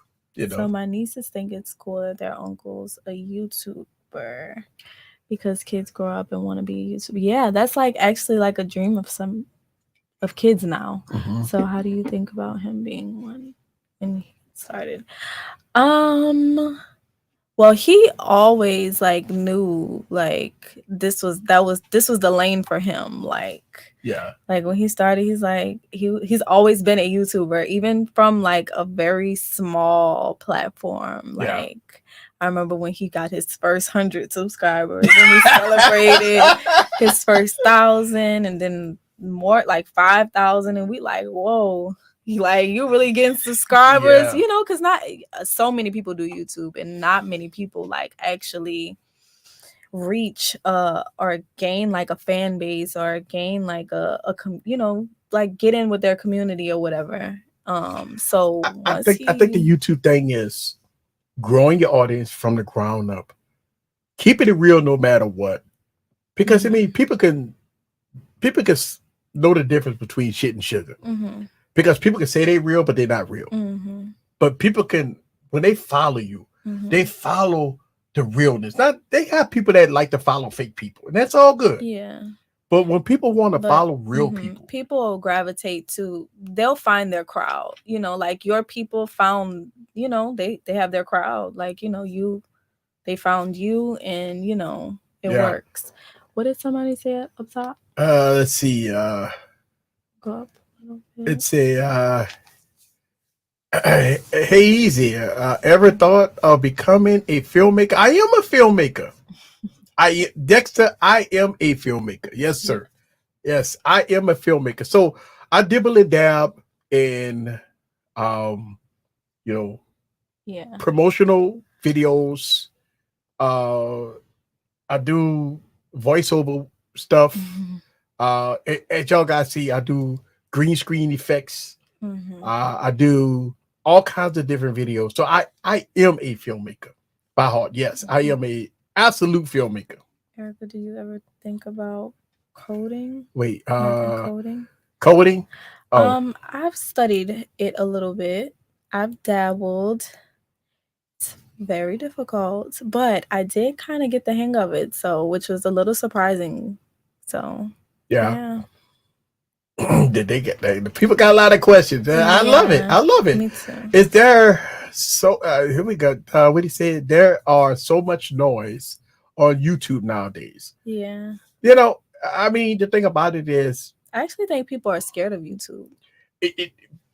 So my nieces think it's cool that their uncle's a YouTuber because kids grow up and want to be a YouTuber. Yeah, that's like actually like a dream of some of kids now. So how do you think about him being one when he started? Well, he always like knew like this was the lane for him. Like when he started, he's like he's always been a YouTuber, even from like a very small platform. Like I remember when he got his first 100 subscribers and we celebrated his first 1,000 and then more like 5,000, and we like, whoa, Like, you really getting subscribers, Yeah. you know, because not so many people do YouTube, and not many people like actually reach or gain like a fan base, or gain like you know, like get in with their community or whatever. So once I think the he YouTube thing is growing your audience from the ground up, keeping it real no matter what. Because I Mhm. mean, people can know the difference between shit and sugar. Mhm. Because people can say they real, but they're not real. Mhm. But people can, when they follow you, they Mhm. follow the realness. Not they have people that like to follow fake people, and that's all good. Yeah. But when people want to But follow real people, people will gravitate to, they'll find their crowd, you know, like your people found, you know, they have their crowd, like, you know, they found you, and you know, it yeah. works. What did somebody say up top? Let's see. Go up a little bit. It's a hey, easy. Ever thought of becoming a filmmaker? I am a filmmaker. Dexter. I am a filmmaker. Yes, sir. Yes, I am a filmmaker. So I dibble and dab in, um, you know, Yeah. promotional videos. I do voiceover stuff. Mhm. As y'all guys see, I do green screen effects. Mhm. I do all kinds of different videos. So I am a filmmaker by heart. Yes, I am a absolute filmmaker. Erica, do you ever think about coding? Wait, Like in coding? coding? Oh, I've studied it a little bit. I've dabbled. It's very difficult, but I did kind of get the hang of it, so which was a little surprising. So, yeah. yeah. Did they get that? The people got a lot of questions. I love it. Yeah. I love it. Me too. Is there so here we go. What he said, there are so much noise on YouTube nowadays. Yeah. You know, I mean, the thing about it is, I actually think people are scared of YouTube. it,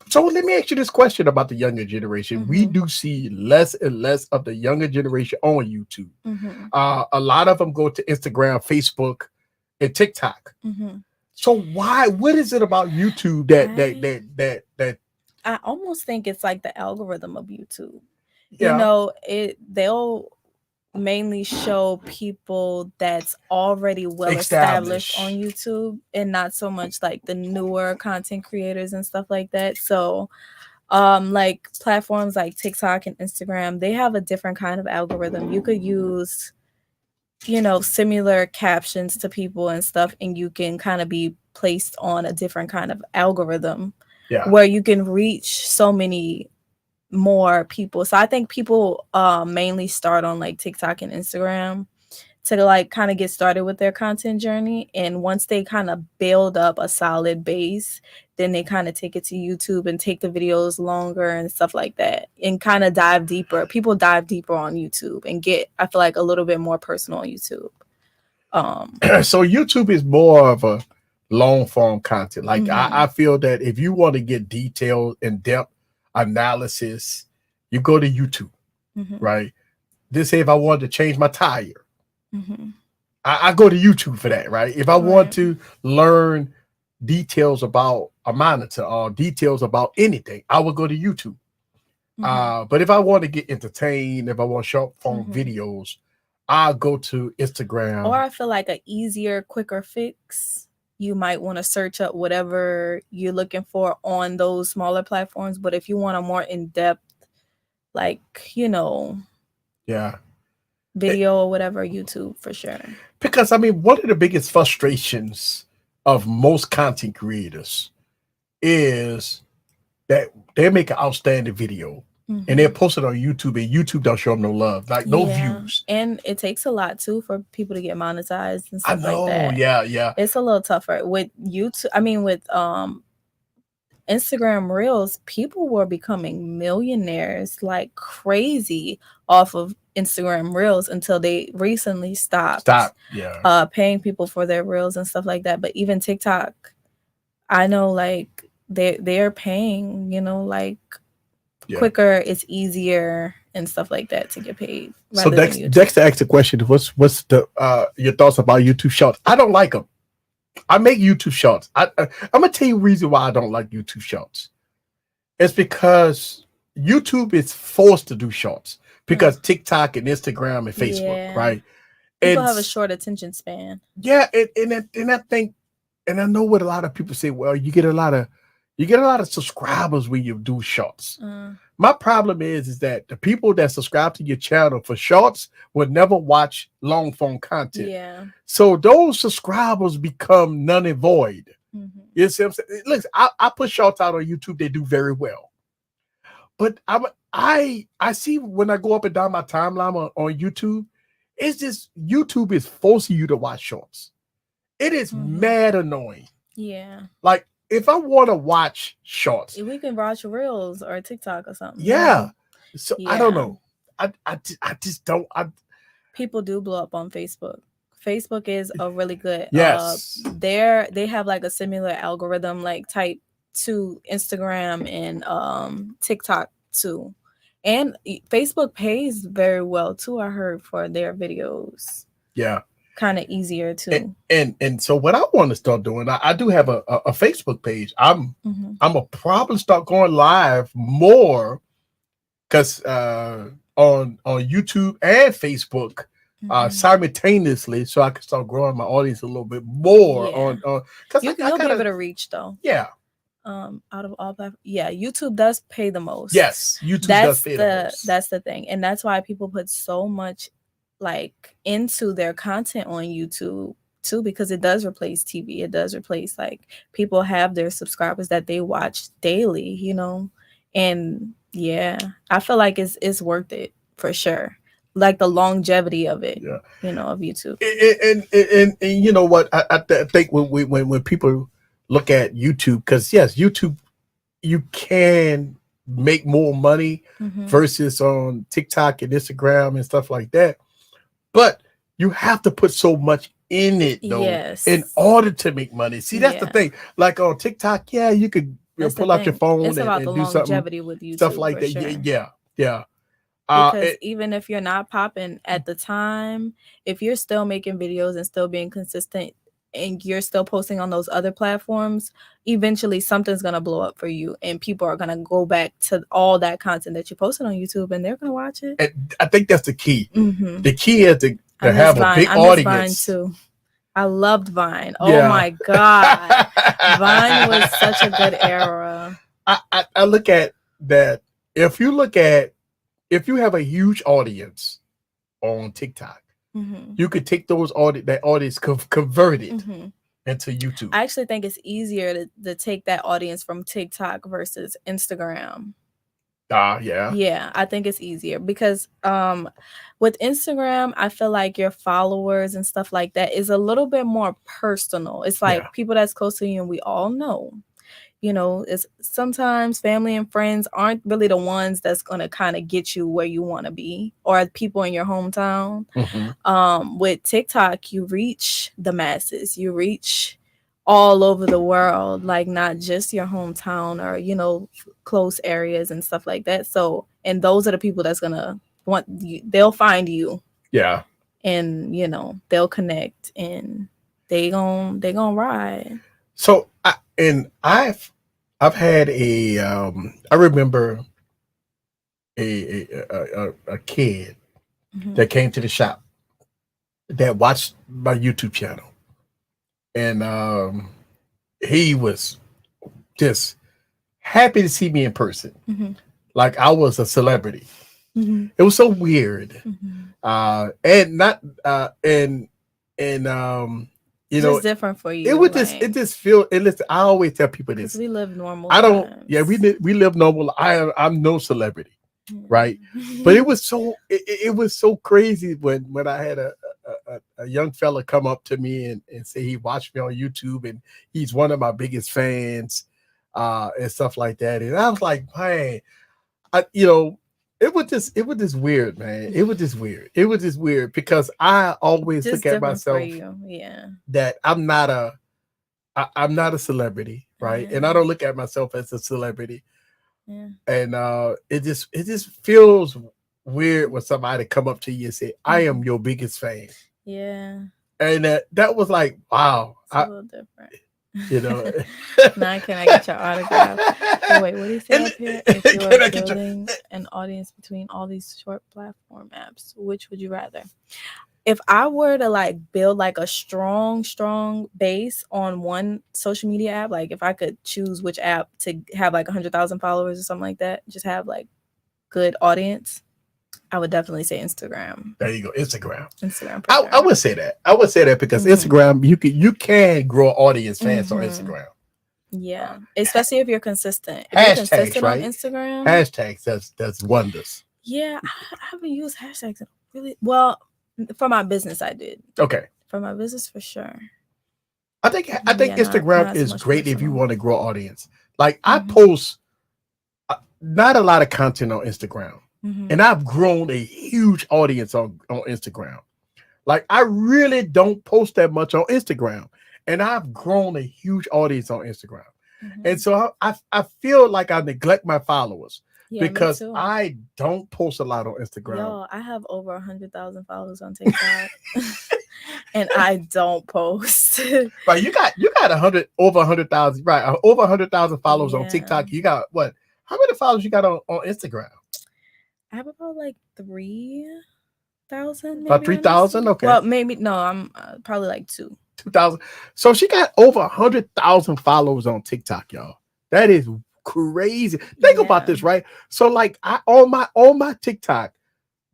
so let me ask you this question about the younger generation. We Mhm. do see less and less of the younger generation on YouTube. Mhm. A lot of them go to Instagram, Facebook, and TikTok. Mhm. So why? What is it about YouTube that I almost think it's like the algorithm of YouTube. You yeah, know, they'll mainly show people that's already well established on establish? YouTube, and not so much like the newer content creators and stuff like that. So like platforms like TikTok and Instagram, they have a different kind of algorithm. You could use, you know, similar captions to people and stuff, and you can kind of be placed on a different kind of algorithm Yeah. where you can reach so many more people. So I think people mainly start on like TikTok and Instagram to like kind of get started with their content journey, and once they kind of build up a solid base, then they kind of take it to YouTube and take the videos longer and stuff like that, and kind of dive deeper. People dive deeper on YouTube and get, I feel like, a little bit more personal on YouTube. So YouTube is more of a long form content. Like Mhm. I feel that if you want to get detailed, in depth analysis, you go to YouTube, Mhm. right? Just say if I wanted to change my tire, Mhm. I go to YouTube for that, right? If I want Right. to learn details about a monitor or details about anything, I would go to YouTube. Mhm. But if I want to get entertained, if I want short form Mhm. videos, I'll go to Or Instagram. I feel like a easier, quicker fix, you might want to search up whatever you're looking for on those smaller platforms. But if you want a more in-depth, like, you know, Yeah. video or whatever, YouTube for sure. Because I mean, one of the biggest frustrations of most content creators is that they make an outstanding video and they'll Hmm. post it on YouTube, and YouTube don't show them no love, like no Yeah. views. And it takes a lot too for people to get monetized and I stuff like know, that. yeah, yeah, It's a little tougher with YouTube. I mean, with Instagram Reels, people were becoming millionaires like crazy off of Instagram Reels until they recently stopped stop, yeah, paying people for their Reels and stuff like that. But even TikTok, I know like they're paying, you know, like yeah. quicker, it's easier and stuff like that to get paid So rather than YouTube. Dexter asked the question: what's the your thoughts about YouTube Shorts? I don't like them. I make YouTube Shorts. I'm gonna tell you the reason why I don't like YouTube Shorts. It's because YouTube is forced to do shorts because TikTok and Instagram and Facebook, Yeah. right? People And have a short attention span. yeah, and I think, and I know what a lot of people say. Well, you get a lot of subscribers when you do shorts. My problem is that the people that subscribe to your channel for shorts will never watch long form content. Yeah. So those subscribers become null and void. Mm-hmm. You see what I'm saying? Listen, I put shorts out on YouTube. They do very well. But I see when I go up and down my timeline on YouTube, it's just YouTube is forcing you to watch shorts. It is mad annoying. Yeah. Like if I want to watch shorts, We can watch Reels or TikTok or something. yeah. So I don't Yeah. know. I just don't. People do blow up on Facebook. Facebook is a really good Yes. they have like a similar algorithm like type to Instagram and TikTok too. And Facebook pays very well too, I heard, for their videos. Yeah. Kind of easier too. And so what I want to start doing, I do have a Facebook page. I'm a probably start going live more because on YouTube and Facebook simultaneously, so I can start growing my audience a little bit more on because you'll be able to reach though. Yeah. Out of all platforms, yeah, YouTube does pay the most. Yes, YouTube does pay the most. That's the thing, and that's why people put so much like into their content on YouTube too, because it does replace TV. It does replace, like, people have their subscribers that they watch daily, you know, and yeah, I feel like it's worth it for sure. Like the longevity of it, you know, of YouTube. And you know what? I think when people look at YouTube, because yes, YouTube, you can make more money versus on TikTok and Instagram and stuff like that. But you have to put so much in it though, in order to make money. See, that's the thing. Like on TikTok, yeah, you could pull out your phone it's about and the do longevity something, with YouTube, stuff like that. Sure. Yeah. Because even if you're not popping at the time, if you're still making videos and still being consistent and you're still posting on those other platforms, eventually something's going to blow up for you and people are going to go back to all that content that you posted on YouTube and they're going to watch it. And I think that's the key. The key is to have a big audience. Vine too. I loved Vine. Oh my God. Vine was such a good era. I look at that. If you have a huge audience on TikTok, you could take that audience, convert it into YouTube. I actually think it's easier to take that audience from TikTok versus Instagram. Yeah, I think it's easier because with Instagram, I feel like your followers and stuff like that is a little bit more personal. It's like people that's close to you and we all know. You know, it's sometimes family and friends aren't really the ones that's going to kind of get you where you want to be, or people in your hometown. With TikTok, you reach the masses, you reach all over the world, like not just your hometown or, you know, close areas and stuff like that. So, and those are the people that's going to want you, they'll find you. Yeah. And, you know, they'll connect and they gon' ride. So, I've had I remember a kid that came to the shop that watched my YouTube channel, and he was just happy to see me in person, like I was a celebrity. It was so weird, and not you know, it's different for you. It would it just feel. And listen, I always tell people this: we live normal. I don't. Times. Yeah, we live normal. I'm no celebrity, right? But it was so crazy when I had a young fella come up to me and say he watched me on YouTube and he's one of my biggest fans, and stuff like that. And I was like, man, it was just weird, man. It was just weird. It was just weird because I always just look at myself that I'm not a celebrity, right? And I don't look at myself as a celebrity. And it just feels weird when somebody come up to you and say, I am your biggest fan. Yeah. And that was like, wow. It's a little different. You know. Now can I get your autograph? Oh, wait, what do you say And up here? If you can were I get your? building an audience between all these short platform apps, which would you rather? If I were to like build like a strong base on one social media app, like if I could choose which app to have like 100,000 followers or something like that, just have like good audience, I would definitely say Instagram. There you go, Instagram. Instagram for I sure. would say that. I would say that because Mhm. Instagram, you can grow audience fast on Mhm. Instagram. Uh, Yeah, especially if you're consistent. If you're Hashtags, consistent on right? Instagram, Hashtags. That's wonders. yeah, I haven't used hashtags in really well. For my business, I did. Okay. For my business, for sure. I think Yeah, not Instagram as is much great if you personal. want to grow audience. Like I Mhm. post not a lot of content on Instagram, Mhm. and I've grown a huge audience on Instagram. Like I really don't post that much on Instagram, and I've grown a huge audience on Instagram. And Mhm. so I feel like I neglect my followers Yeah, me because too. I don't post a lot on Instagram. Yo, I have over 100,000 followers on TikTok, and I don't post. Right, you got 100,000, right? Over 100,000 followers on Yeah, TikTok. You got what? How many followers you got on Instagram? I have about like 3,000, About maybe on 3,000. Instagram. Okay, Well, maybe no, I'm probably like two. 2,000. So she got over 100,000 followers on TikTok, y'all. That is crazy. Think about Yeah. this, right? So like I on my TikTok,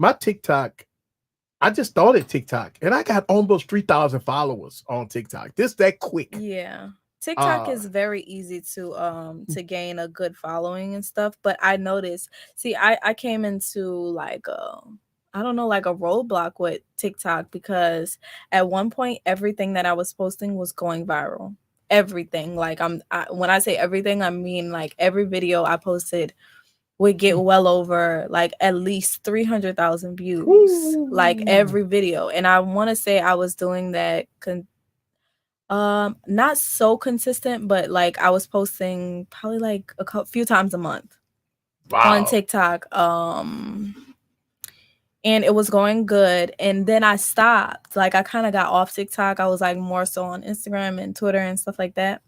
I just started TikTok and I got almost 3,000 followers on TikTok. This that quick. Yeah. TikTok Uh is very easy to gain a good following and stuff, but I noticed, see, I came into like I don't know, like a roadblock with TikTok because at one point everything that I was posting was going viral. Everything. Like when I say everything, I mean like every video I posted would get well over like at least 300,000 views, like Ooh. every video. And I want to say I was doing that not so consistent, but like I was posting probably like few times a month on Wow. TikTok. And it was going good. And then I stopped. Like I kind of got off TikTok. I was like more so on Instagram and Twitter and stuff like that.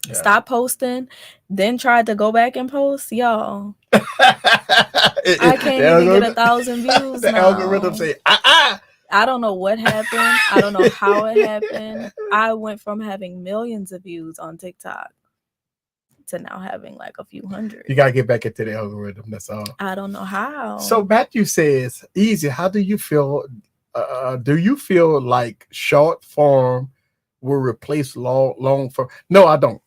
Yeah. Stopped posting, then tried to go back and post. Y'all, I The can't even get algorithm, 1,000 views the algorithm now. say, I don't know what happened. I don't know how it happened. I went from having millions of views on TikTok to now having like a few hundred. you gotta get back into the algorithm. That's all. I don't know So how. Matthew says, easy. How do you feel? Do you feel like short form will replace long form? No, I don't.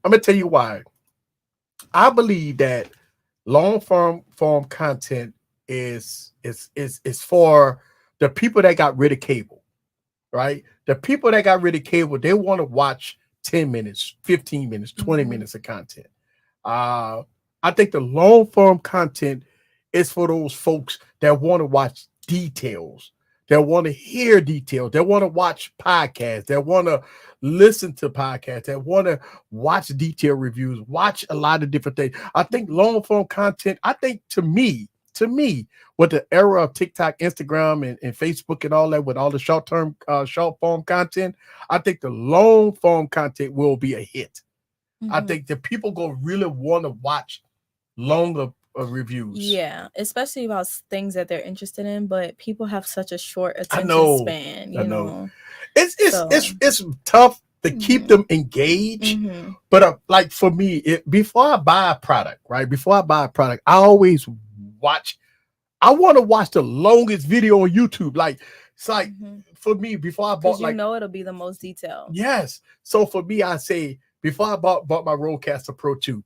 I'm gonna tell you why. I believe that long form content is for the people that got rid of cable, right? The people that got rid of cable, they want to watch 10 minutes, 15 minutes, 20 Mhm. minutes of content. Uh, I think the long form content is for those folks that want to watch details, that want to hear details, that want to watch podcasts, that want to listen to podcasts, that want to watch detail reviews, watch a lot of different things. I think Mhm. long form content, I think to me, with the era of TikTok, Instagram, and Facebook and all that, with all the short form content, I think the long form content will be a hit. I Mhm. think that people gonna really want to watch longer reviews. Yeah, especially about things that they're interested in, but people have such a short I attention know, span, I you know. know. It's So, it's it's tough to keep mhm. them engaged. Mhm. But like for me, before I buy a product, right? Before I buy a product, I always watch. I want to watch the longest video on YouTube. Like it's like Mhm. for me, before I Cuz bought you like know it'll be the most detailed. yes. So for me, I say before I bought my Rodecaster Pro 2,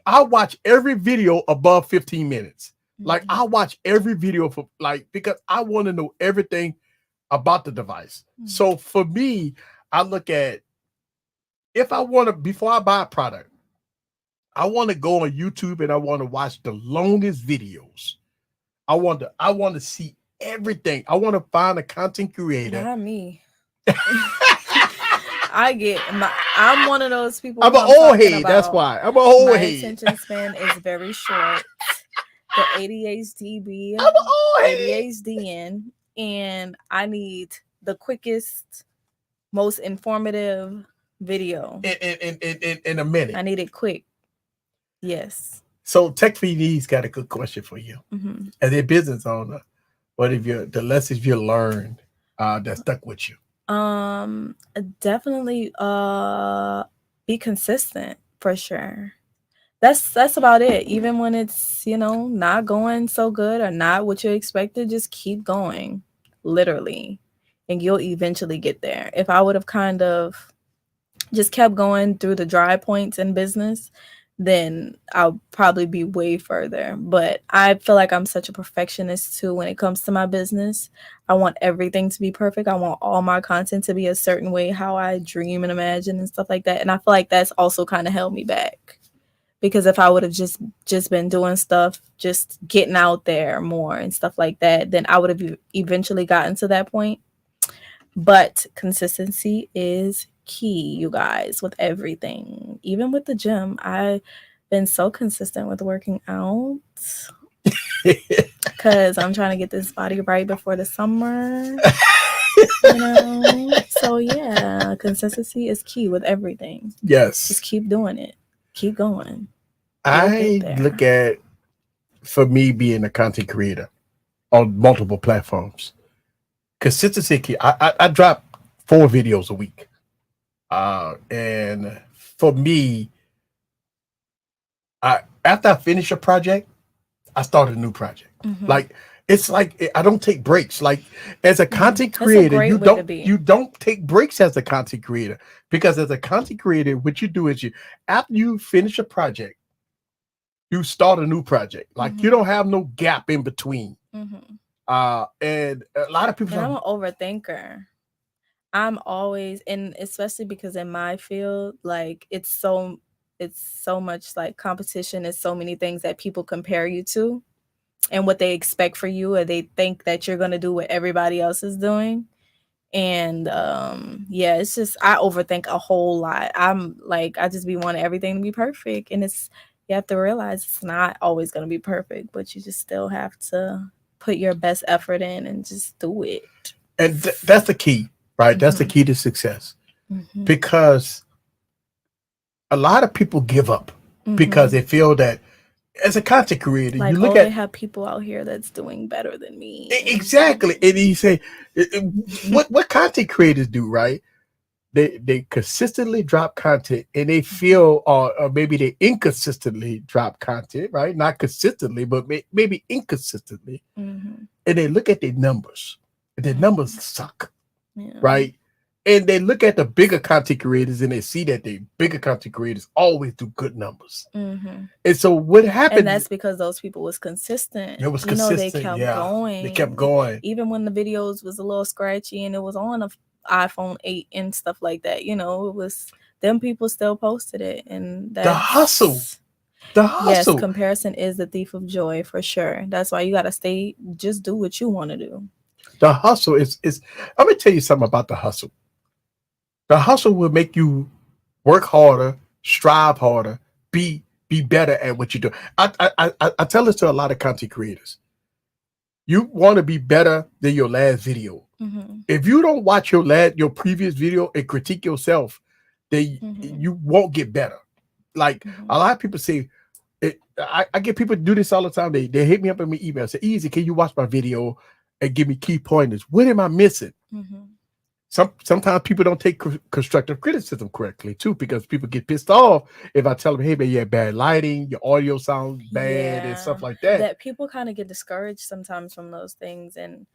I watch every video above 15 minutes. Like Mhm. I watch every video for like because I want to know everything about the device. Mhm. So for me, I look at if I want to before I buy a product, I want to go on YouTube and I want to watch the longest videos. I want to see everything. I want to find a content creator. Not me. I'm one of those people I'm who an I'm old talking head. That's about. why I'm an old My head. attention span is very short. The ADHD be I'm an old head. ADHD and I need the quickest, most informative. Video. in a minute. I need it quick. Yes. So Tech PD's got a good question for you. Mm-hmm. As a business owner, what have the lessons you learned that stuck with you? Definitely be consistent for sure. That's about it. Even when it's, not going so good or not what you expected, just keep going. Literally. And you'll eventually get there. If I would have kind of just kept going through the dry points in business, then I'll probably be way further. But I feel like I'm such a perfectionist too when it comes to my business. I want everything to be perfect. I want all my content to be a certain way, how I dream and imagine and stuff like that. And I feel like that's also kind of held me back. Because if I would have just been doing stuff, just getting out there more and stuff like that, then I would have eventually gotten to that point. But consistency is key, you guys, with everything. Even with the gym, I've been so consistent with working out because I'm trying to get this body right before the summer. So yeah, consistency is key with everything. Yes. Just keep doing it. Keep going. I look at, for me, being a content creator on multiple platforms, consistency key. I drop 4 videos a week. And for me, after I finish a project, I start a new project. Mm-hmm. Like, it's like I don't take breaks. Like, as a content creator, you don't take breaks as a content creator, because as a content creator, what you do is after you finish a project, you start a new project. Like, Mm-hmm. you don't have no gap in between. Mm-hmm. And a lot of people. And I'm an overthinker. I'm always, and especially because in my field, like it's so much like competition. It's so many things that people compare you to and what they expect for you, or they think that you're going to do what everybody else is doing. And yeah, it's just, I overthink a whole lot. I'm like, I just be wanting everything to be perfect. And you have to realize it's not always going to be perfect, but you just still have to put your best effort in and just do it. And that's the key, right? That's the key to success. Because a lot of people give up because they feel that as a content creator, like, you look they have people out here that's doing better than me. Exactly. And you say, what content creators do, right? They consistently drop content, and they feel, or maybe they inconsistently drop content, right? Not consistently, but maybe inconsistently. And they look at their numbers, and their numbers suck, right? And they look at the bigger content creators, and they see that the bigger content creators always do good numbers. And so what happened? And that's because those people was consistent. It was consistent. They kept going. They kept going. Even when the videos was a little scratchy and it was on a iPhone 8 and stuff like that, it was, them people still posted it. And that's the hustle. Yes, comparison is the thief of joy, for sure. That's why you got to just do what you want to do. The hustle is, let me tell you something about the hustle. The hustle will make you work harder, strive harder, be better at what you do. I tell this to a lot of content creators. You want to be better than your last video. If you don't watch your previous video and critique yourself, then you won't get better. Like, a lot of people say, I get people to do this all the time. They hit me up in my email, say, "Easy, can you watch my video and give me key pointers? What am I missing?" Sometimes people don't take constructive criticism correctly too, because people get pissed off if I tell them, "Hey man, you have bad lighting, your audio sounds bad," and stuff like that. That people kind of get discouraged sometimes from those things, and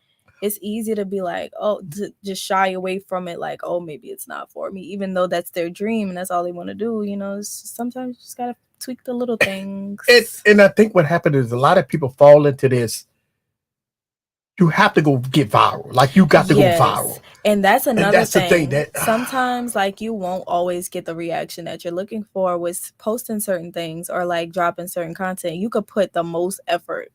it's easy to be like, oh, just shy away from it, like, oh, maybe it's not for me, even though that's their dream and that's all they want to do. Sometimes you just gotta tweak the little things. And I think what happened is a lot of people fall into this. You have to go get viral. Like, you got to go viral. And that's another thing. That sometimes, like, you won't always get the reaction that you're looking for with posting certain things or like dropping certain content. You could put the most effort.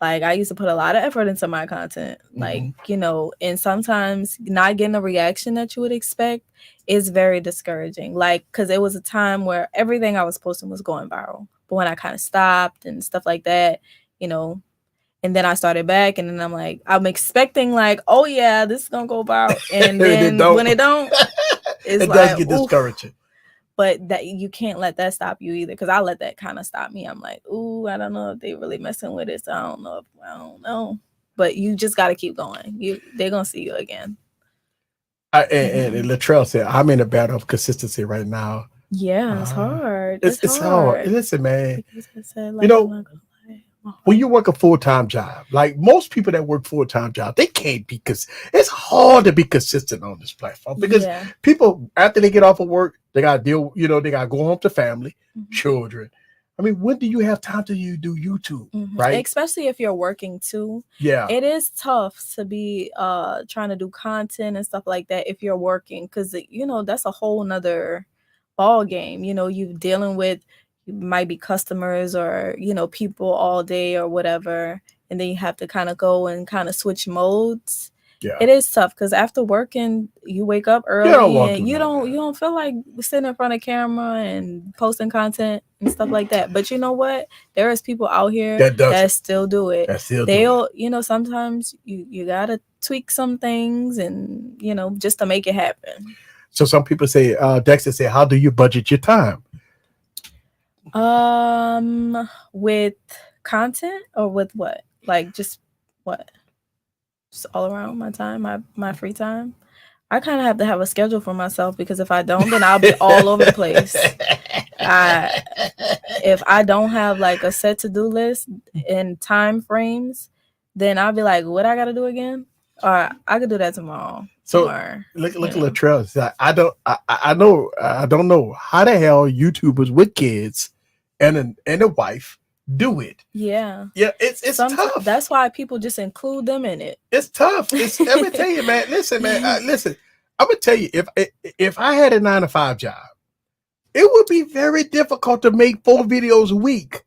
Like, I used to put a lot of effort into my content, like, and sometimes not getting a reaction that you would expect is very discouraging. Like, because it was a time where everything I was posting was going viral. But when I kind of stopped and stuff like that, and then I started back, and then I'm like, I'm expecting like, oh yeah, this is gonna go viral, and then when it don't, it's It does like, get oof. discouraging. But that you can't let that stop you either, because I let that kind of stop me. I'm like, ooh, I don't know if they really messing with it. So I don't know. But you just got to keep going. They're gonna see you again. And Latrell said, I'm in a battle of consistency right now. Yeah, it's hard. It's hard. Listen, man, Because I said, you like, I'm know, not gonna lie. when you work a full-time job, like most people that work full-time job, they can't be, because it's hard to be consistent on this platform, because Yeah. people, after they get off of work, they got to deal, they got to go home to family, Mhm. children. I mean, when do you have time to do YouTube, right? Especially if you're working too. Yeah. It is tough to be trying to do content and stuff like that if you're working, because that's a whole nother ball game. You're dealing with, you might be customers or people all day or whatever, and then you have to kind of go and kind of switch modes. Yeah. It is tough because after working, you wake up You don't early want and to you know that. don't feel like sitting in front of camera and posting content and stuff like that. But you know what? There is people out here That does that it. still do it. That still do it. They'll, sometimes you gotta tweak some things and just to make it happen. So some people say, Dexter said, how do you budget your time? With content or with what? Like just what? Just all around my time, my free time. I kind of have to have a schedule for myself, because if I don't, then I'll be all over the place. If I don't have like a set to-do list and time frames, then I'll be like, what I got to do again? Or I could do that tomorrow. So or, look at Latrell. I don't know how the hell YouTubers with kids and a wife do it. Yeah. Yeah, it's tough. That's why people just include them in it. It's tough. Let me tell you, man. Listen, man. Listen, I'm gonna tell you, if I had a 9-to-5 job, it would be very difficult to make 4 videos a week.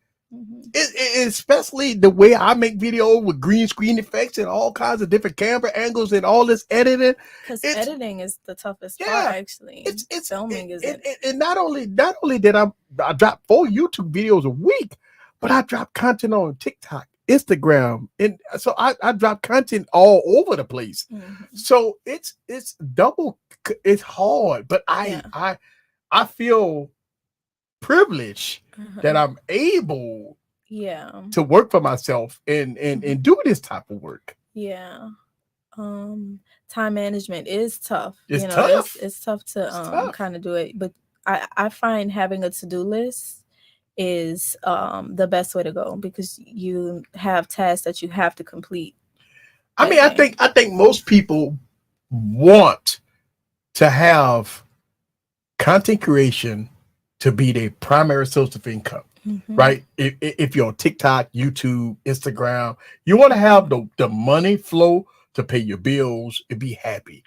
Especially the way I make videos with green screen effects and all kinds of different camera angles and all this editing. Because editing is the toughest part, actually. It's filming isn't. And not only did I drop 4 YouTube videos a week, but I drop content on TikTok, Instagram, and so I drop content all over the place. So it's double. It's hard, but I feel privileged that I'm able to work for myself and do this type of work. Yeah. Time management is tough. It's tough. It's tough to kind of do it, but I find having a to-do list is the best way to go, because you have tasks that you have to complete. I mean, I think most people want to have content creation to be their primary source of income, right? If you're on TikTok, YouTube, Instagram, you want to have the money flow to pay your bills and be happy.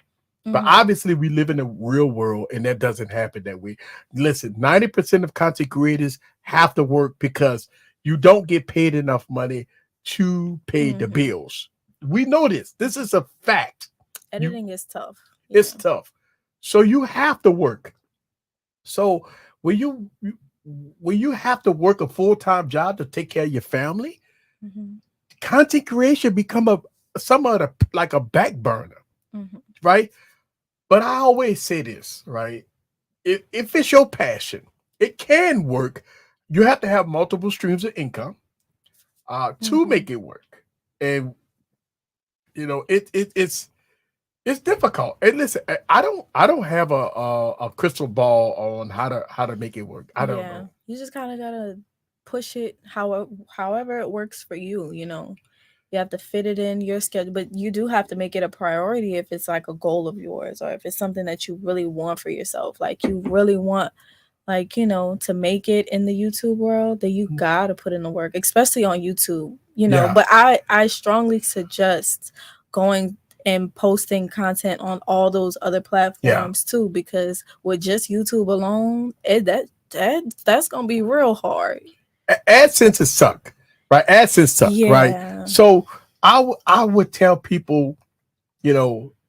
But obviously we live in the real world and that doesn't happen that way. Listen, 90% of content creators have to work because you don't get paid enough money to pay the bills. We know this. This is a fact. Editing is tough. It's tough. So you have to work. So when you have to work a full-time job to take care of your family, content creation become somewhat like a back burner, right? But I always say this, right? If it's your passion, it can work. You have to have multiple streams of income to make it work, and it's difficult. And listen, I don't have a crystal ball on how to make it work. I don't know. You just kind of gotta push it however it works for you. You have to fit it in your schedule, but you do have to make it a priority if it's like a goal of yours, or if it's something that you really want for yourself. Like you really want, to make it in the YouTube world, then you gotta put in the work, especially on YouTube. But I strongly suggest going and posting content on all those other platforms too, because with just YouTube alone, that's gonna be real hard. AdSense is suck, right? AdSense suck, right? So I would tell people,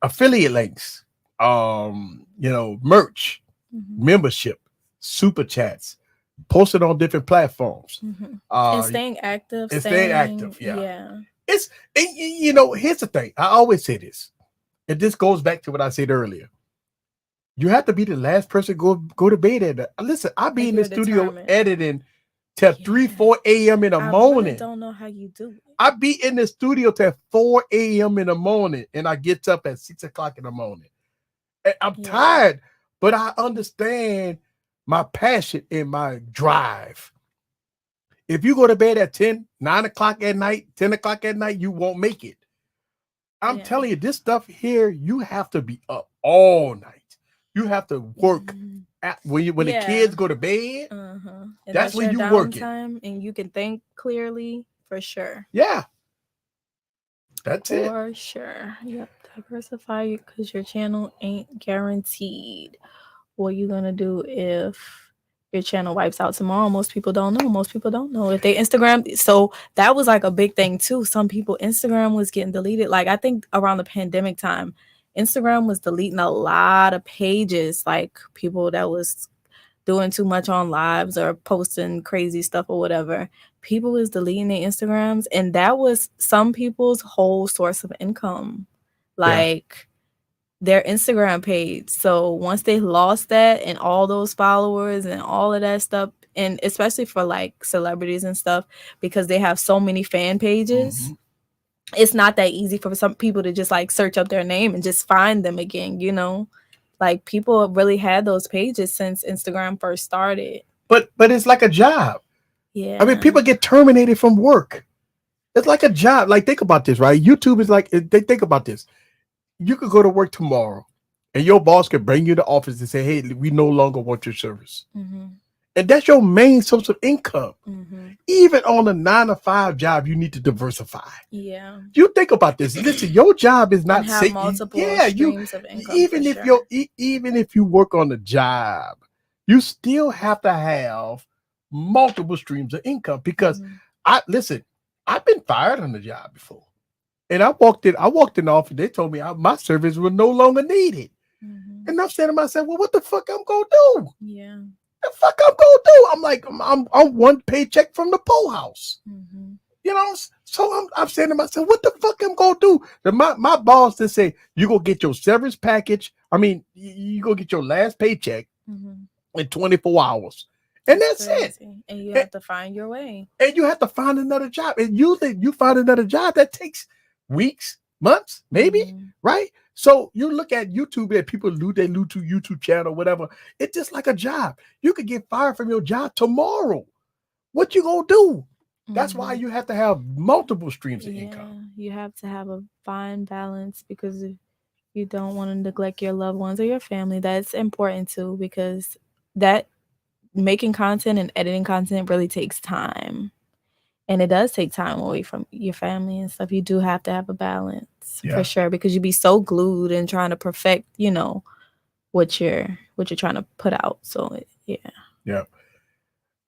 affiliate links, merch, membership, super chats, posted on different platforms, and staying active. Yeah. It's here's the thing. I always say this, and this goes back to what I said earlier. You have to be the last person go to bed at. Listen, I be Like in the you're studio determined. editing till 3, Yeah. 4 a.m. in the I really morning. don't know how you do it. I be in the studio till 4 a.m. in the morning, and I get up at 6 o'clock in the morning. And I'm Yeah. tired, but I understand my passion and my drive. If you go to bed at 10, 9 o'clock at night, 10 o'clock at night, you won't make it. I'm Yeah. telling you, this stuff here, you have to be up all night. You have to work Mhm. when the Yeah. kids go to bed. And That's that's when your you work it. downtime, and you can think clearly for sure. Yeah, that's it. For sure. Yep. Diversify because your channel ain't guaranteed. What you gonna do if your channel wipes out tomorrow? Most people don't know. Most people don't know if they Instagram. So that was like a big thing too. Some people Instagram was getting deleted. Like I think around the pandemic time, Instagram was deleting a lot of pages. Like people that was doing too much on lives or posting crazy stuff or whatever. People was deleting their Instagrams, and that was some people's whole source of income. Yeah. Like their Instagram page. So once they lost that and all those followers and all of that stuff, and especially for like celebrities and stuff, because they have so many fan pages, Mm-hmm. it's not that easy for some people to just like search up their name and just find them again, you know? Like people really had those pages since Instagram first started. But it's like a job. I mean, Yeah. people get terminated from work. It's like a job. Like think about this, right? YouTube is like they think about this. You could go to work tomorrow, and your boss could bring you to the office and say, "Hey, we no longer want your service," Mm-hmm. and that's your main source of income. Mm-hmm. Even on a 9 to 5 job, you need to diversify. Yeah. You think about this. Listen, your job is And not have safe. multiple Yeah, you streams of income for sure. even if you work on the job, you still have to have multiple streams of income because Mm-hmm. I listen. I've been fired on the job before, and I walked in the office. They told me my service was no longer needed, Mm-hmm. and I'm saying to myself, "Well, what the fuck I'm gonna do? Yeah. The fuck I'm gonna do?" I'm like, I'm one paycheck from the poll house. Mm-hmm. You know, so I'm saying to myself, what the fuck I'm gonna do? My boss just say, you go get your severance package. I mean, you go get your last paycheck Mm-hmm. in 24 hours. And That's that's it. crazy. And you And, have to find your way. and you have to find another job. And usually you find another job that takes weeks, months, maybe, Mm-hmm. right? So you look at YouTube that people they lose to YouTube channel, whatever. It's just like a job. You could get fired from your job tomorrow. What you gonna do? That's why Mm-hmm. you have to have multiple streams of income. Yeah, you have to have a fine balance because you don't want to neglect your loved ones or your family. That's important too because that making content and editing content really takes time. And it does take time away from your family and stuff. You do have to have a balance for Yeah. sure because you'd be so glued and trying to perfect, what you're trying to put out. So yeah. Yeah.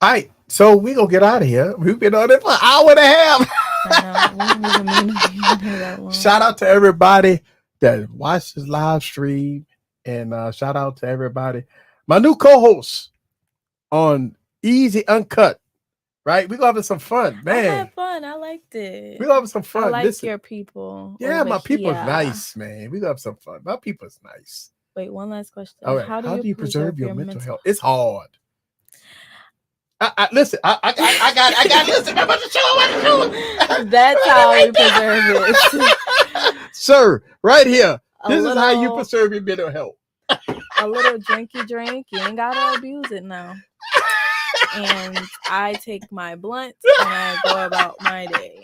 All right. So we gonna get out of here. We've been on it for an hour and a half. I know. We didn't even mean to be on here that long. Shout out to everybody that watched this live stream. And shout out to everybody. My new co-host on Easy Uncut. Right? We're gonna have some fun, I man. had fun. I liked it. We're gonna have some I fun. like Listen. your people. Yeah, over my people's here. nice, man. We're gonna have some fun. My people's nice. Wait, one last question. All right. How do you preserve your mental health? It's hard. Listen, I got listen, I'm about to show. That's how we preserve it. Sir, right here. This is how you little- preserve your mental health. A little drinky drink. You ain't gotta abuse it now. And I take my blunt and I go about my day.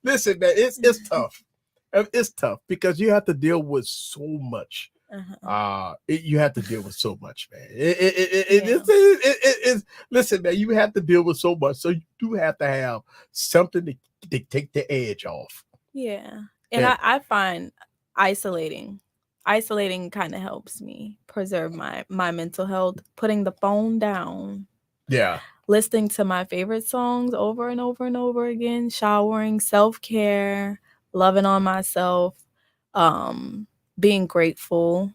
Listen, man, it's tough. It's tough because you have to deal with so much. You have to deal with so much, man. Listen, man, you have to deal with so much, so you do have to have something to take the edge off. Yeah, and I find isolating kind of helps me preserve my mental health. Putting the phone down, Yeah, listening to my favorite songs over and over and over again, showering, self-care, loving on myself, being grateful,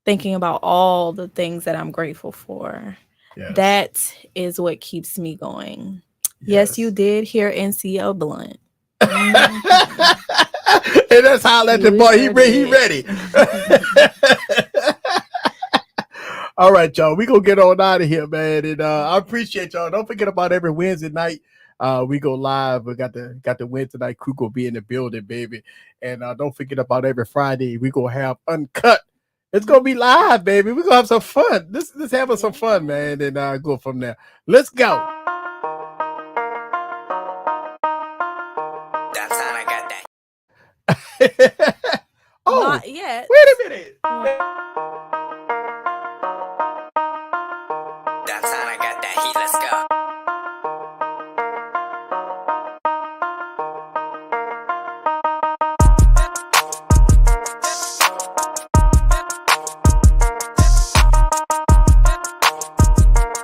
thinking about all the things that I'm grateful for. yes. That is what keeps me going. Yes, you did hear and see a blunt. And that's how I let the boy. He ready. All right, y'all. We gonna get on out of here, man. And I appreciate y'all. Don't forget about every Wednesday night. We go live. We got the Wednesday night crew gonna be in the building, baby. And don't forget about every Friday. We gonna have uncut. It's gonna be live, baby. We gonna have some fun. This having some fun, man. And go from there. Let's go.